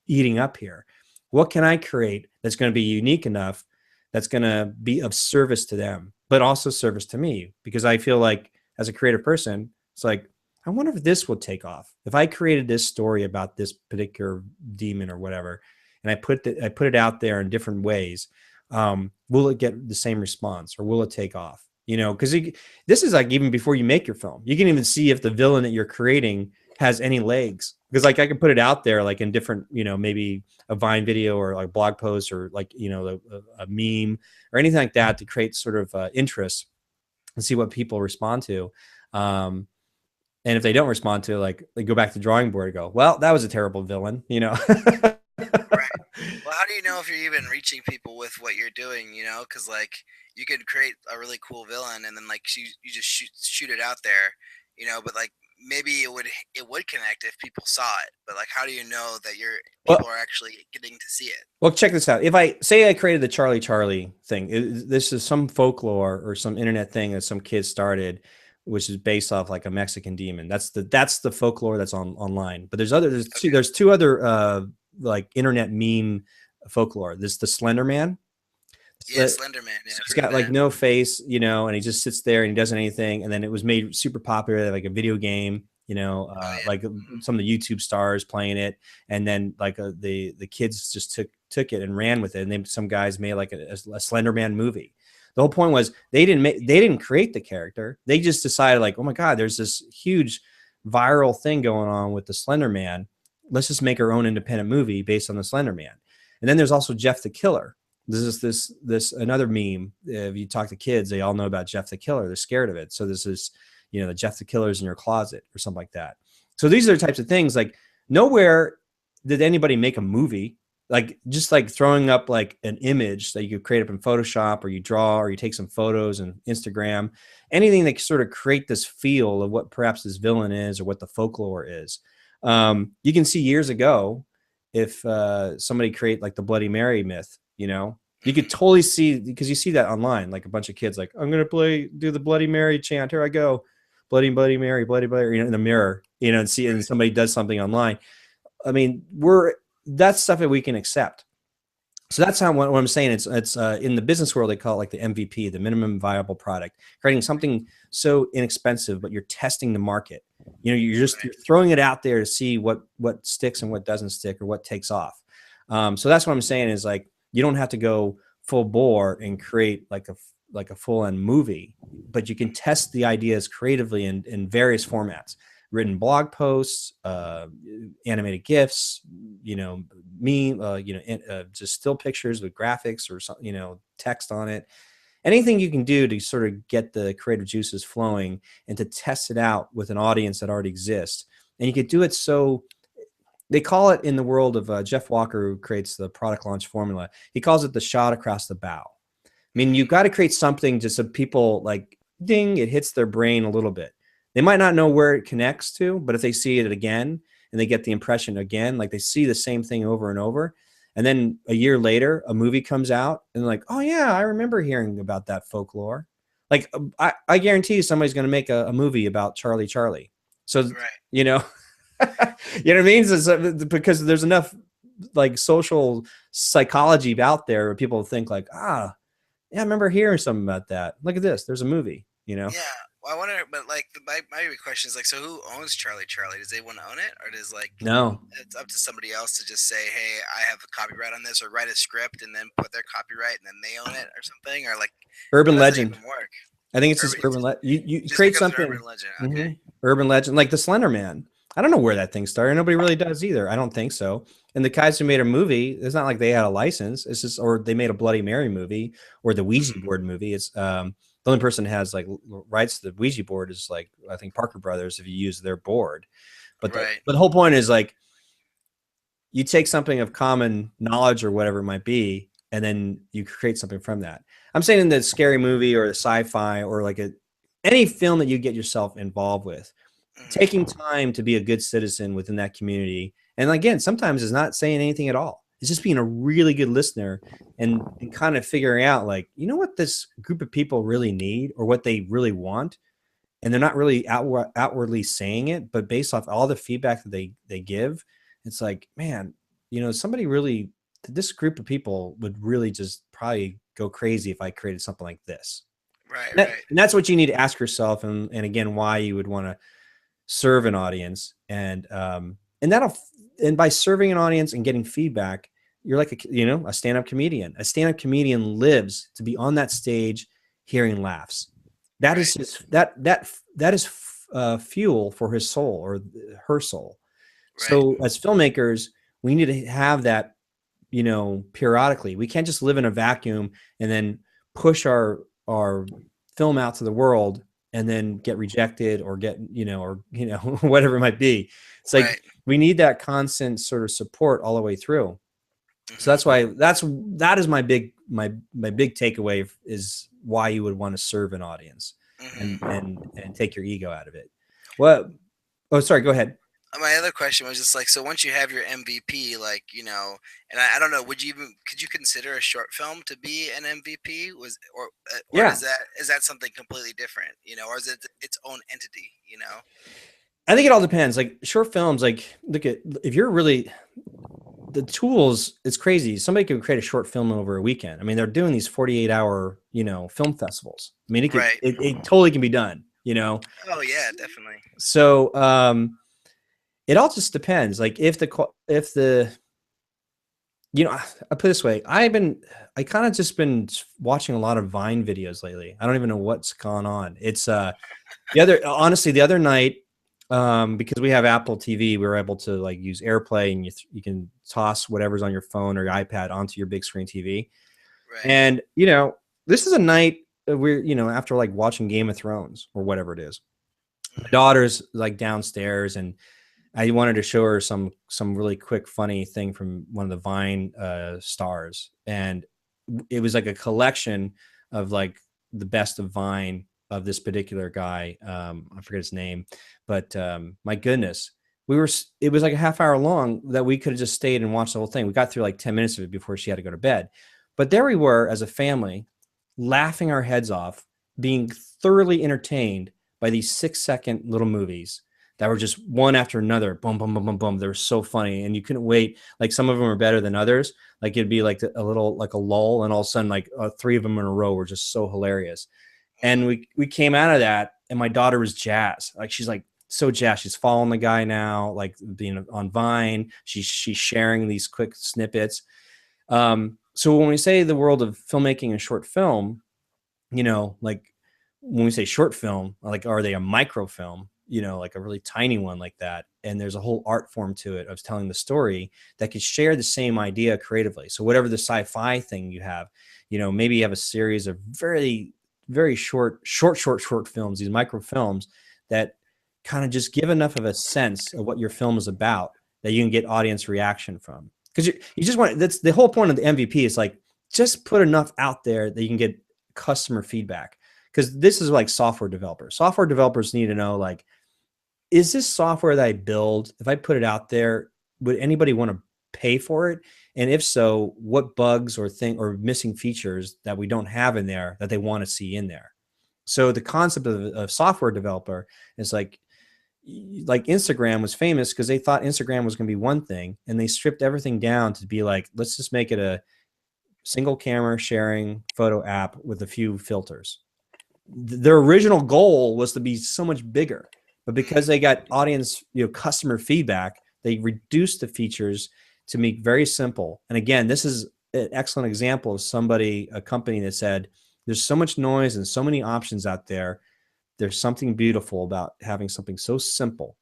eating up here. What can I create that's going to be unique enough, that's going to be of service to them, but also service to me? Because I feel like as a creative person, it's like, I wonder if this will take off. If I created this story about this particular demon or whatever, and I put it out there in different ways, will it get the same response, or will it take off? Because this is like even before you make your film, you can even see if the villain that you're creating has any legs. Because like I can put it out there like in different, maybe a Vine video or like blog post or like a meme or anything like that to create sort of interest and see what people respond to. And if they don't respond to it, like they go back to the drawing board and go, well, that was a terrible villain, Right. Well, how do you know if you're even reaching people with what you're doing? Because like you could create a really cool villain and then like you just shoot it out there, but like maybe it would connect if people saw it. But like, how do you know that your Well, people are actually getting to see it? well, check this out. If I say I created the Charlie Charlie thing, this is some folklore or some internet thing that some kid started, which is based off like a Mexican demon. That's the folklore that's online. But Okay. there's two other like internet meme folklore. There's the Slender Man. Yeah, Slender Man. Yeah, So I've he's heard of got like that. no face, and he just sits there and he doesn't anything. And then it was made super popular, like a video game, Oh yeah. like some of the YouTube stars playing it. And then like the kids just took it and ran with it. And then some guys made like a Slender Man movie. The whole point was they didn't create the character. They just decided like, oh my God, there's this huge viral thing going on with the Slender Man. Let's just make our own independent movie based on the Slender Man. And then there's also Jeff the Killer. This another meme. If you talk to kids, they all know about Jeff the Killer. They're scared of it. So this is, the Jeff the Killer's in your closet or something like that. So these are the types of things. Like nowhere did anybody make a movie. Like just like throwing up like an image that you could create up in Photoshop, or you draw, or you take some photos and Instagram, anything that can sort of create this feel of what perhaps this villain is or what the folklore is. You can see years ago if somebody create like the Bloody Mary myth, you could totally see, because you see that online, like a bunch of kids like, I'm going to do the Bloody Mary chant. Here I go. Bloody, Bloody Mary, Bloody, Bloody, in the mirror, and see, and somebody does something online. I mean, that's stuff that we can accept. So that's how what I'm saying. It's in the business world, they call it like the MVP, the minimum viable product, creating something so inexpensive, but you're testing the market. You're throwing it out there to see what sticks and what doesn't stick or what takes off. So that's what I'm saying is like, you don't have to go full bore and create like a full end movie, but you can test the ideas creatively in various formats. Written blog posts, animated GIFs, just still pictures with graphics or some, text on it. Anything you can do to sort of get the creative juices flowing and to test it out with an audience that already exists. And you could do it so, they call it in the world of Jeff Walker, who creates the product launch formula, he calls it the shot across the bow. I mean, you've got to create something just so people like, ding, it hits their brain a little bit. They might not know where it connects to, but if they see it again and they get the impression again, like they see the same thing over and over. And then a year later, a movie comes out and like, oh yeah, I remember hearing about that folklore. Like I guarantee somebody's going to make a movie about Charlie Charlie. So, Right. you know, you know what I mean? Because there's enough like social psychology out there where people think like, yeah, I remember hearing something about that. Look at this. There's a movie, Yeah. Well, I wonder, but like my question is like, so who owns Charlie Charlie? Does they want to own it, or does like No. it's up to somebody else to just say, hey, I have the copyright on this, or write a script and then put their copyright and then they own it or something, or like how Urban does that legend. even work? I think it's just Urban, urban legend. You it just create becomes an something. urban legend. Okay. Urban legend, like the Slender Man. I don't know where that thing started. Nobody really does either. I don't think so. And the guys who made a movie, it's not like they had a license. It's just, or they made a Bloody Mary movie or the Ouija board movie. It's the only person who has like rights to the Ouija board is like, I think Parker Brothers, if you use their board. But Right. the whole point is like, you take something of common knowledge or whatever it might be, and then you create something from that. I'm saying in the scary movie or the sci-fi or like any film that you get yourself involved with, taking time to be a good citizen within that community And again, sometimes it's not saying anything at all. It's just being a really good listener and kind of figuring out like, you know what this group of people really need or what they really want. And they're not really outwardly saying it, but based off all the feedback that they give, it's like, man, you know, somebody really, this group of people would really just probably go crazy if I created something like this. Right, right, And that's what you need to ask yourself, and again, why you would want to serve an audience, and that'll, and by serving an audience and getting feedback, you're like a, you know, a stand-up comedian. A stand-up comedian lives to be on that stage hearing laughs. That is right, just that is fuel for his soul or her soul. right, So as filmmakers, we need to have that, you know, periodically. We can't just live in a vacuum and then push our film out to the world and then get rejected or get, you know, or, you know, whatever it might be. It's like right. we need that constant sort of support all the way through. So Hmm. that's why that is my big takeaway is why you would want to serve an audience and Hmm. take your ego out of it. Well, oh, sorry, go ahead. My other question was just like, so once you have your MVP, like, and I don't know, would you even could you consider a short film to be an MVP? Was or Yeah. is that something completely different, or is it its own entity, I think it all depends. Like short films, like look at if you're really the tools, it's crazy. Somebody could create a short film over a weekend. I mean, they're doing these 48-hour, you know, film festivals. I mean, Right. it totally can be done, you know. Oh yeah, definitely. So it all just depends. Like if the you know, I put it this way, I kind of just been watching a lot of Vine videos lately. I don't even know what's gone on. It's honestly the other night, because we have Apple TV, we were able to like use AirPlay, and you can toss whatever's on your phone or your iPad onto your big screen TV. Right. And you know, this is a night we're, you know, after like watching Game of Thrones or whatever it is. My Hmm. daughter's like downstairs, and I wanted to show her some really quick funny thing from one of the Vine stars, and it was like a collection of like the best of Vine of this particular guy. I forget his name, but my goodness, it was like a half hour long that we could have just stayed and watched the whole thing. We got through like 10 minutes of it before she had to go to bed, but there we were as a family, laughing our heads off, being thoroughly entertained by these 6-second little movies that were just one after another. Boom, boom, boom, boom, boom. They were so funny. And you couldn't wait. Like some of them were better than others. Like it'd be like a little, like a lull. And all of a sudden, like 3 of them in a row were just so hilarious. And Hmm. we came out of that and my daughter was jazzed. Like she's like so jazzed. She's following the guy now, like being on Vine. She's sharing these quick snippets. So when we say the world of filmmaking and short film, you know, like when we say short film, like are they a microfilm, you know, like a really tiny one like that? And there's a whole art form to it of telling the story that could share the same idea creatively. So whatever the sci-fi thing you have, you know, maybe you have a series of very short films, these microfilms that kind of just give enough of a sense of what your film is about that you can get audience reaction from. Because you just want, that's the whole point of the MVP is like just put enough out there that you can get customer feedback, because this is like software developers need to know, like, is this software that I build, if I put it out there, would anybody want to pay for it? And if so, what bugs or missing features that we don't have in there that they want to see in there? So the concept of software developer is like Instagram was famous because they thought Instagram was going to be one thing, and they stripped everything down to be like, let's just make it a single camera sharing photo app with a few filters. Their original goal was to be so much bigger, but because Hmm. they got audience, you know, customer feedback, they reduced the features to make very simple. And again, this is an excellent example of a company that said, there's so much noise and so many options out there. There's something beautiful about having something so simple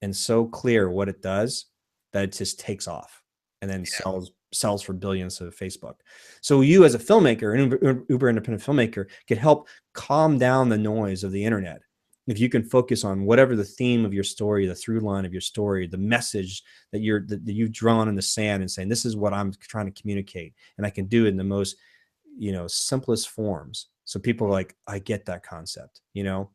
and so clear what it does that it just takes off and then Yeah. sells for billions of Facebook. So you as a filmmaker, an uber independent filmmaker, could help calm down the noise of the internet. If you can focus on whatever the theme of your story, the through line of your story, the message that you've drawn in the sand and saying, this is what I'm trying to communicate. And I can do it in the most, you know, simplest forms. So people are like, I get that concept, you know.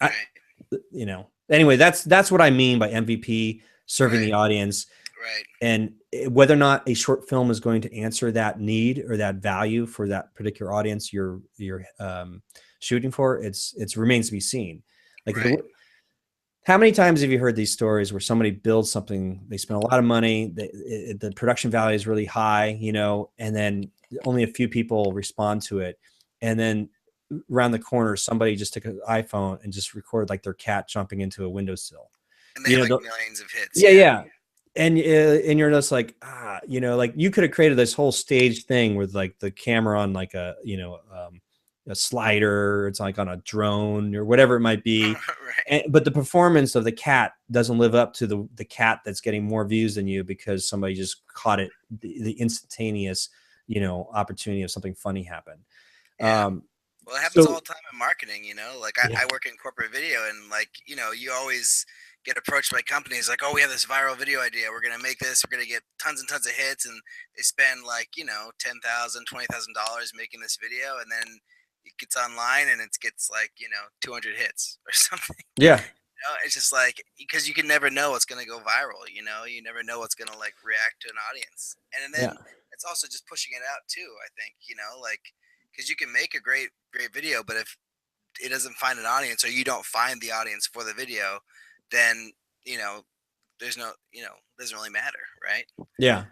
I, Right. you know, anyway, that's what I mean by MVP. serving Right. the audience, Right. and whether or not a short film is going to answer that need or that value for that particular audience you're shooting for, it's remains to be seen. Like Right. how many times have you heard these stories where somebody builds something, they spend a lot of money, the production value is really high, and then only a few people respond to it, and then around the corner somebody just took an iPhone and just recorded like their cat jumping into a windowsill. And they You have know, like the, millions of hits. yeah, Yeah. yeah. And you're just like, like you could have created this whole stage thing with like the camera on like a slider, it's like on a drone or whatever it might be. Right. But the performance of the cat doesn't live up to the cat that's getting more views than you because somebody just caught it, the instantaneous, opportunity of something funny happen. Yeah. Um, Well, it happens all so the time in marketing, Like yeah, I work in corporate video, and like, you always get approached by companies like, oh, we have this viral video idea. We're gonna make this. We're gonna get tons and tons of hits, and they spend like, $10,000, $20,000 making this video, and then it gets online and it gets like, 200 hits or something. yeah, It's just like because you can never know what's gonna go viral. You never know what's gonna like react to an audience, and yeah, then it's also just pushing it out too. I think like because you can make a great video, but if it doesn't find an audience or you don't find the audience for the video, then you know there's no doesn't really matter, right? yeah.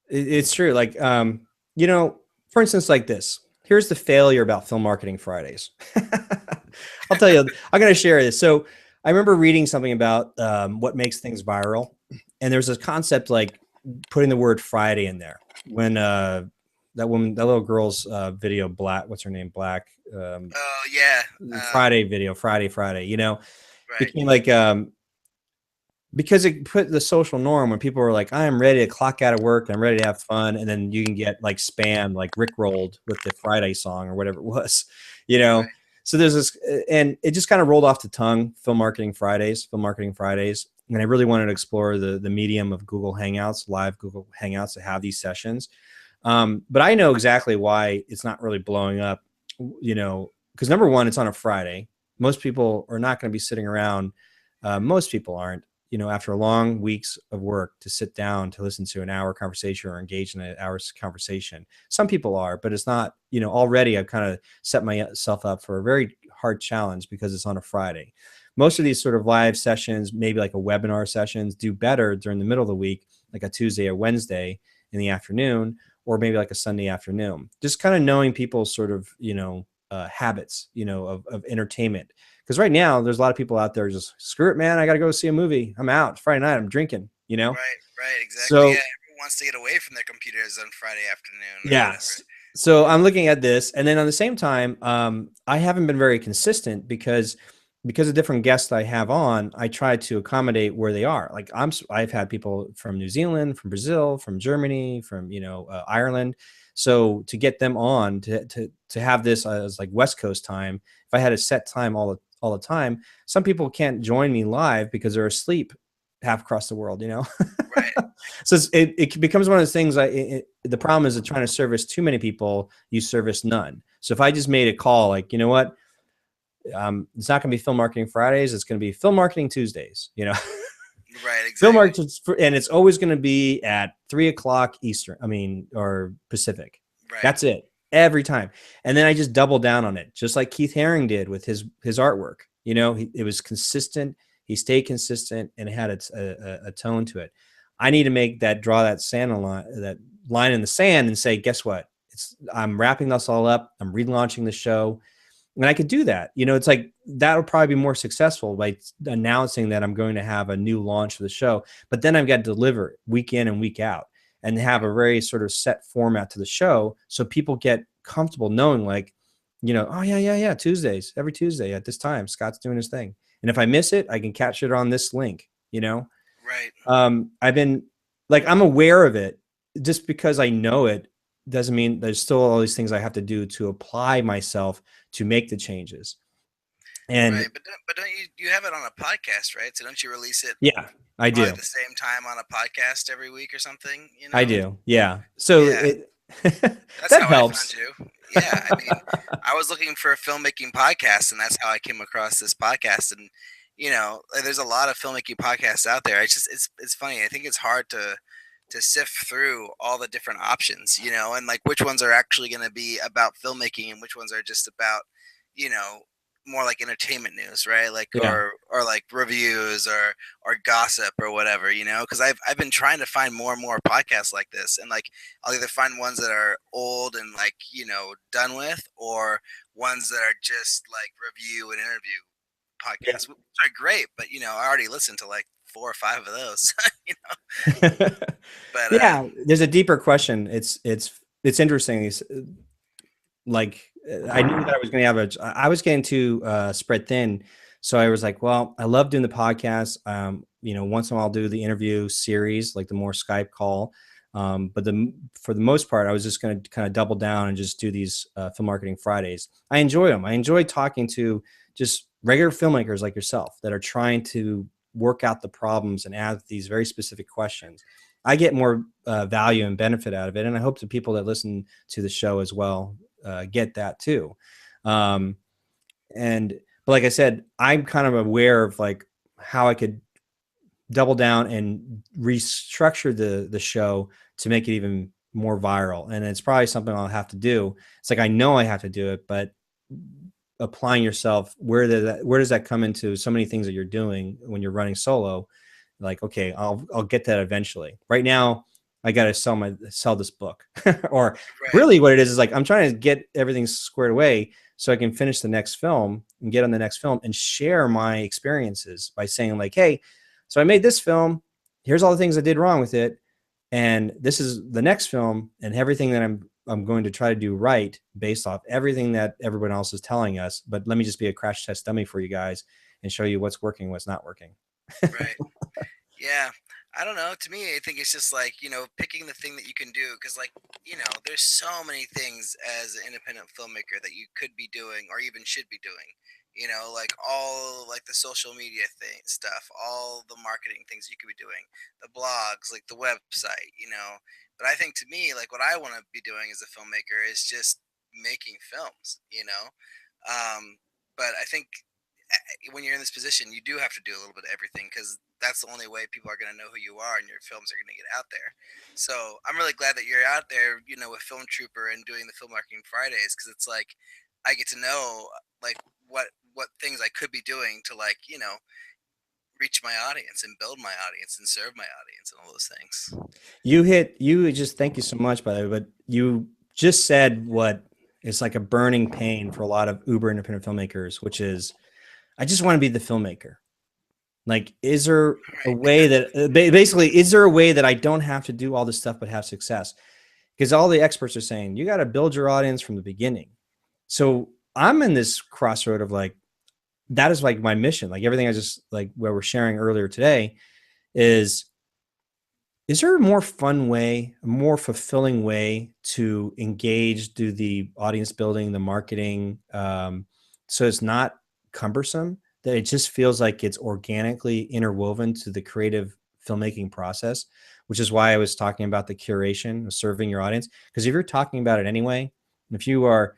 It's true. Like, for instance, like this. Here's the failure about Film Marketing Fridays. I'll tell you. I'm going to share this. So, I remember reading something about what makes things viral, and there's this concept like putting the word Friday in there. When that woman, that little girl's video, Black, what's her name, Black, Oh yeah, Friday video, Friday, right, became like because it put the social norm when people were like, I am ready to clock out of work, I'm ready to have fun, and then you can get like spam, like Rickrolled with the Friday song or whatever it was, you know. right, So there's this, and it just kind of rolled off the tongue. Film Marketing Fridays, and I really wanted to explore the medium of Google Hangouts, live Google Hangouts, to have these sessions. But I know exactly why it's not really blowing up, because number one, it's on a Friday. Most people are not going to be sitting around. Most people aren't, after long weeks of work to sit down to listen to an hour conversation or engage in an hour's conversation. Some people are, but it's not, already I've kind of set myself up for a very hard challenge because it's on a Friday. Most of these sort of live sessions, maybe like a webinar sessions, do better during the middle of the week, like a Tuesday or Wednesday in the afternoon, or maybe like a Sunday afternoon. Just kind of knowing people's sort of, habits, of entertainment. Because right now there's a lot of people out there just, screw it, man, I got to go see a movie. I'm out. It's Friday night. I'm drinking. right, exactly. Yeah, So everyone wants to get away from their computers on Friday afternoon or whatever. yes. So I'm looking at this, and then on the same time, I haven't been very consistent because of different guests I have on. I try to accommodate where they are. Like I've had people from New Zealand, from Brazil, from Germany, from Ireland. So to get them on to have this as like West Coast time, if I had a set time all the time, some people can't join me live because they're asleep half across the world. Right, So it becomes one of those things. The problem is that trying to service too many people, you service none. So if I just made a call, like, you know what, it's not going to be Film Marketing Fridays. It's going to be Film Marketing Tuesdays. right, Film exactly. Marketing, and it's always going to be at 3 o'clock Eastern. I mean, or Pacific. Right, That's it every time. And then I just double down on it, just like Keith Haring did with his artwork. It was consistent. He stayed consistent and it had a tone to it. I need to draw that line in the sand and say, guess what? I'm wrapping this all up. I'm relaunching the show. And I could do that. It's like that'll probably be more successful by announcing that I'm going to have a new launch for the show. But then I've got to deliver it week in and week out and have a very sort of set format to the show so people get comfortable knowing, like, oh, yeah, Tuesdays, every Tuesday at this time, Scott's doing his thing. And if I miss it, I can catch it on this link. right, I've been like, I'm aware of it. Just because I know it doesn't mean there's still all these things I have to do to apply myself to make the changes. And right. But don't you have it on a podcast, right? So don't you release it yeah, I probably do. at the same time on a podcast every week or something? I do. Yeah. So Yeah, that's that how I found helps. you. Yeah, I mean, I was looking for a filmmaking podcast, and that's how I came across this podcast. And you know, there's a lot of filmmaking podcasts out there. It's just it's funny. I think it's hard to sift through all the different options, you know, and like which ones are actually going to be about filmmaking and which ones are just about, you know, more like entertainment news, right? Like Yeah. or like reviews or gossip or whatever, you know, because I've been trying to find more and more podcasts like this, and like I'll either find ones that are old and like, you know, done with, or ones that are just like review and interview Yeah. podcasts, which are great, but you know, I already listened to like 4 or 5 of those, you know. But Yeah, there's a deeper question. It's interesting. Like I knew that I was going to have I was getting too spread thin. So I was like, well, I love doing the podcast. Once in a while I'll do the interview series, like the more Skype call. But for the most part, I was just going to kind of double down and just do these film marketing Fridays. I enjoy them. I enjoy talking to just regular filmmakers like yourself that are trying to work out the problems and ask these very specific questions. I get more value and benefit out of it. And I hope the people that listen to the show as well get that too. Um, but like I said, I'm kind of aware of like how I could double down and restructure the show to make it even more viral. And it's probably something I'll have to do. It's like I know I have to do it, but applying yourself, where does that come into so many things that you're doing when you're running solo? Like, okay, I'll get that eventually. Right now, I got to sell this book, or right, really, what it is like I'm trying to get everything squared away so I can finish the next film and get on the next film and share my experiences by saying like, hey, so I made this film. Here's all the things I did wrong with it, and this is the next film, and everything that I'm going to try to do right based off everything that everyone else is telling us. But let me just be a crash test dummy for you guys and show you what's working, what's not working. right. Yeah, I don't know. To me, I think it's just like, you know, picking the thing that you can do, because like, you know, there's so many things as an independent filmmaker that you could be doing or even should be doing. You know, like all like the social media thing stuff, all the marketing things you could be doing, the blogs, like the website, you know. But I think to me, like what I want to be doing as a filmmaker is just making films, you know. But I think when you're in this position, you do have to do a little bit of everything, because that's the only way people are going to know who you are and your films are going to get out there. So I'm really glad that you're out there, you know, with Film Trooper and doing the film marketing Fridays, because it's like I get to know like what things I could be doing to, like, you know, reach my audience and build my audience and serve my audience and all those things. You just thank you so much, by the way, but you just said what is like a burning pain for a lot of uber independent filmmakers, which is I just want to be the filmmaker. Like, is there a Right. way that basically, is there a way that I don't have to do all this stuff but have success? Because all the experts are saying you got to build your audience from the beginning. So I'm in this crossroad of like, that is like my mission. Like everything I just like where we're sharing earlier today is there a more fun way, a more fulfilling way to engage, do the audience building, the marketing, so it's not cumbersome, that it just feels like it's organically interwoven to the creative filmmaking process, which is why I was talking about the curation of serving your audience. Because if you're talking about it anyway, if you are,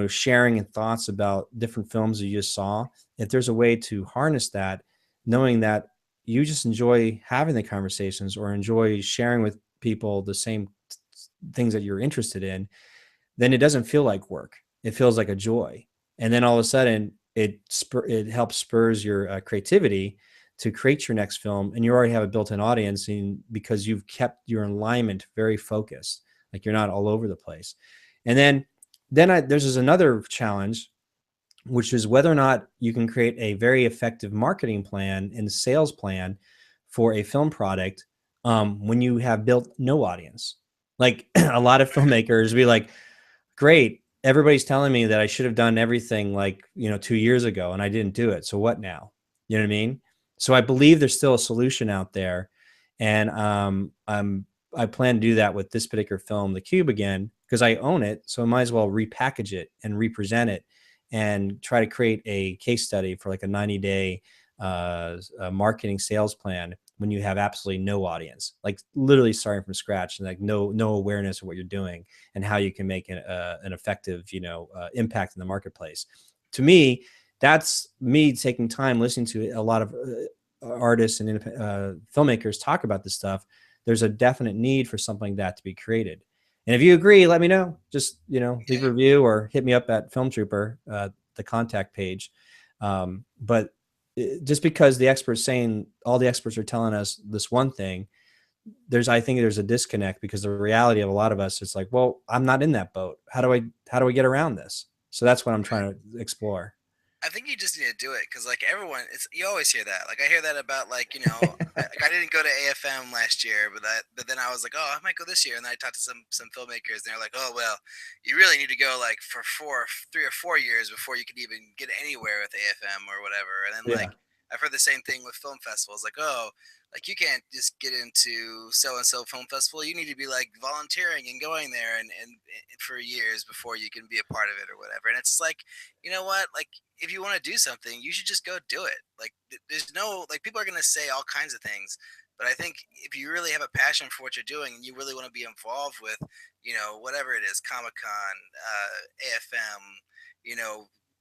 sharing and thoughts about different films you just saw, if there's a way to harness that, knowing that you just enjoy having the conversations or enjoy sharing with people the same things that you're interested in, then it doesn't feel like work. It feels like a joy. And then all of a sudden it helps spurs your creativity to create your next film. And you already have a built-in audience because you've kept your alignment very focused. Like you're not all over the place. And then there's another challenge, which is whether or not you can create a very effective marketing plan and sales plan for a film product when you have built no audience. Like a lot of filmmakers be like, great, everybody's telling me that I should have done everything like, 2 years ago and I didn't do it. So what now? You know what I mean? So I believe there's still a solution out there. And I plan to do that with this particular film, The Cube, again, because I own it. So I might as well repackage it and represent it and try to create a case study for like a 90-day marketing sales plan when you have absolutely no audience, like literally starting from scratch and like no awareness of what you're doing and how you can make an effective, impact in the marketplace. To me, that's me taking time listening to a lot of artists and filmmakers talk about this stuff. There's a definite need for something like that to be created. And if you agree, let me know. Just, leave a review or hit me up at Film Trooper, the contact page. But just because all the experts are telling us this one thing, I think there's a disconnect, because the reality of a lot of us, it's like, well, I'm not in that boat. How do I get around this? So that's what I'm trying to explore. I think you just need to do it because, like, everyone, you always hear that. Like, I hear that about, like, I didn't go to AFM last year, but then I was like, oh, I might go this year, and then I talked to some filmmakers, and they're like, oh, well, you really need to go like for 3 or 4 years before you can even get anywhere with AFM or whatever. And then Yeah. like I've heard the same thing with film festivals, like, oh, like you can't just get into so and so film festival. You need to be like volunteering and going there and for years before you can be a part of it or whatever. And it's like, you know what? Like, if you want to do something, you should just go do it. Like, there's no, like, people are going to say all kinds of things, but I think if you really have a passion for what you're doing and you really want to be involved with, whatever it is, Comic Con, AFM,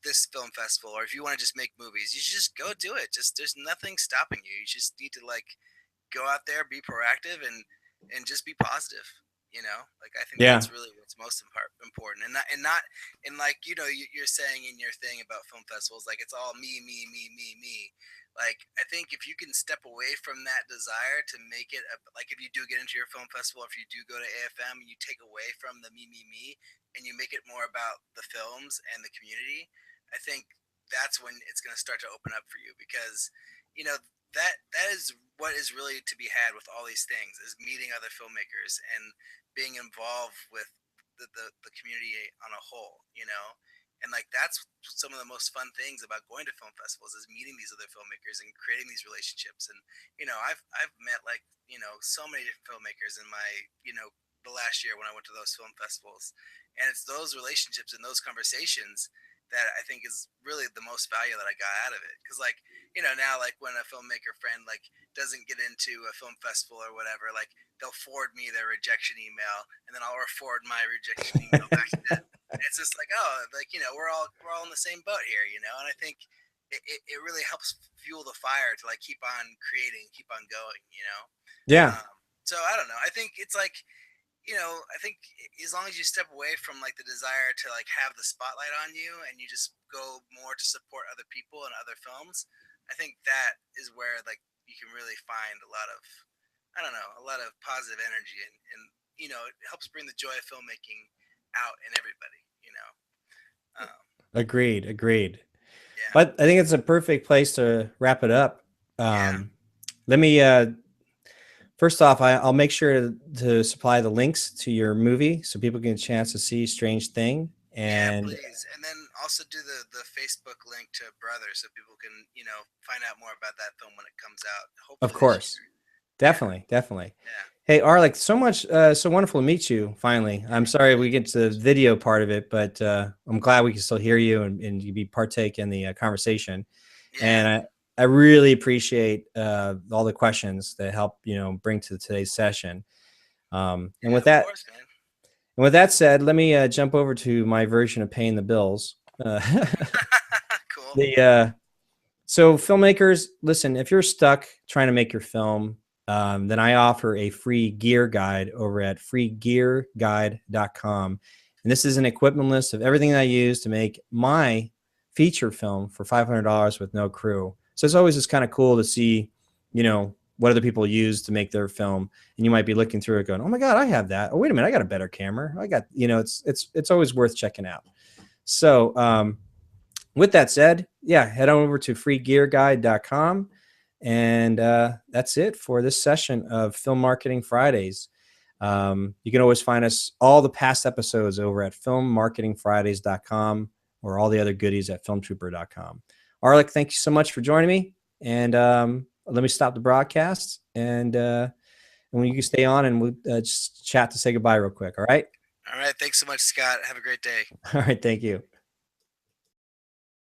this film festival, or if you want to just make movies, you should just go do it. Just, there's nothing stopping you. You just need to like go out there, be proactive, and just be positive. Like, I think Yeah. that's really what's most important, and like, you're saying in your thing about film festivals, like, it's all me, me, me, me, me. Like, I think if you can step away from that desire to make it like, if you do get into your film festival, if you do go to AFM and you take away from the me, me, me, and you make it more about the films and the community, I think that's when it's going to start to open up for you, because you know that is what is really to be had with all these things, is meeting other filmmakers and being involved with the community on a whole, and like, that's some of the most fun things about going to film festivals, is meeting these other filmmakers and creating these relationships. And I've met, like, so many different filmmakers in my, the last year when I went to those film festivals, and it's those relationships and those conversations that I think is really the most value that I got out of it. Because, like, now, like, when a filmmaker friend like doesn't get into a film festival or whatever, like, they'll forward me their rejection email, and then I'll forward my rejection email back to them. And it's just like, oh, like, we're all in the same boat here, and I think it really helps fuel the fire to like keep on creating, keep on going. Yeah. So I don't know. I think it's like, I think as long as you step away from like the desire to like have the spotlight on you, and you just go more to support other people and other films, I think that is where like you can really find a lot of, I don't know, a lot of positive energy, and it helps bring the joy of filmmaking out in everybody. Agreed. Yeah. But I think it's a perfect place to wrap it up. Yeah. Let me, first off, I'll make sure to supply the links to your movie so people get a chance to see Strange Thing. Yeah, And please. And then also do the Facebook link to Brother, so people can, find out more about that film when it comes out. of Hopefully this course, year. definitely. Yeah. Hey, Arlik, so much, so wonderful to meet you finally. I'm sorry we get to the video part of it, but I'm glad we can still hear you and you partake in the conversation. Yeah. And I really appreciate all the questions that help, bring to today's session. And Yeah, with of that, course, man. and with that said, let me jump over to my version of paying the bills. Cool. So filmmakers, listen, if you're stuck trying to make your film, then I offer a free gear guide over at freegearguide.com. And this is an equipment list of everything I use to make my feature film for $500 with no crew. So it's always just kind of cool to see, what other people use to make their film. And you might be looking through it going, oh my God, I have that. Oh, wait a minute, I got a better camera. I got, it's always worth checking out. So, with that said, yeah, head on over to freegearguide.com. And that's it for this session of Film Marketing Fridays. You can always find us, all the past episodes, over at filmmarketingfridays.com, or all the other goodies at filmtrooper.com. Arlik, thank you so much for joining me. And let me stop the broadcast. And when you can stay on, and we'll just chat to say goodbye real quick. All right. All right. Thanks so much, Scott. Have a great day. All right. Thank you.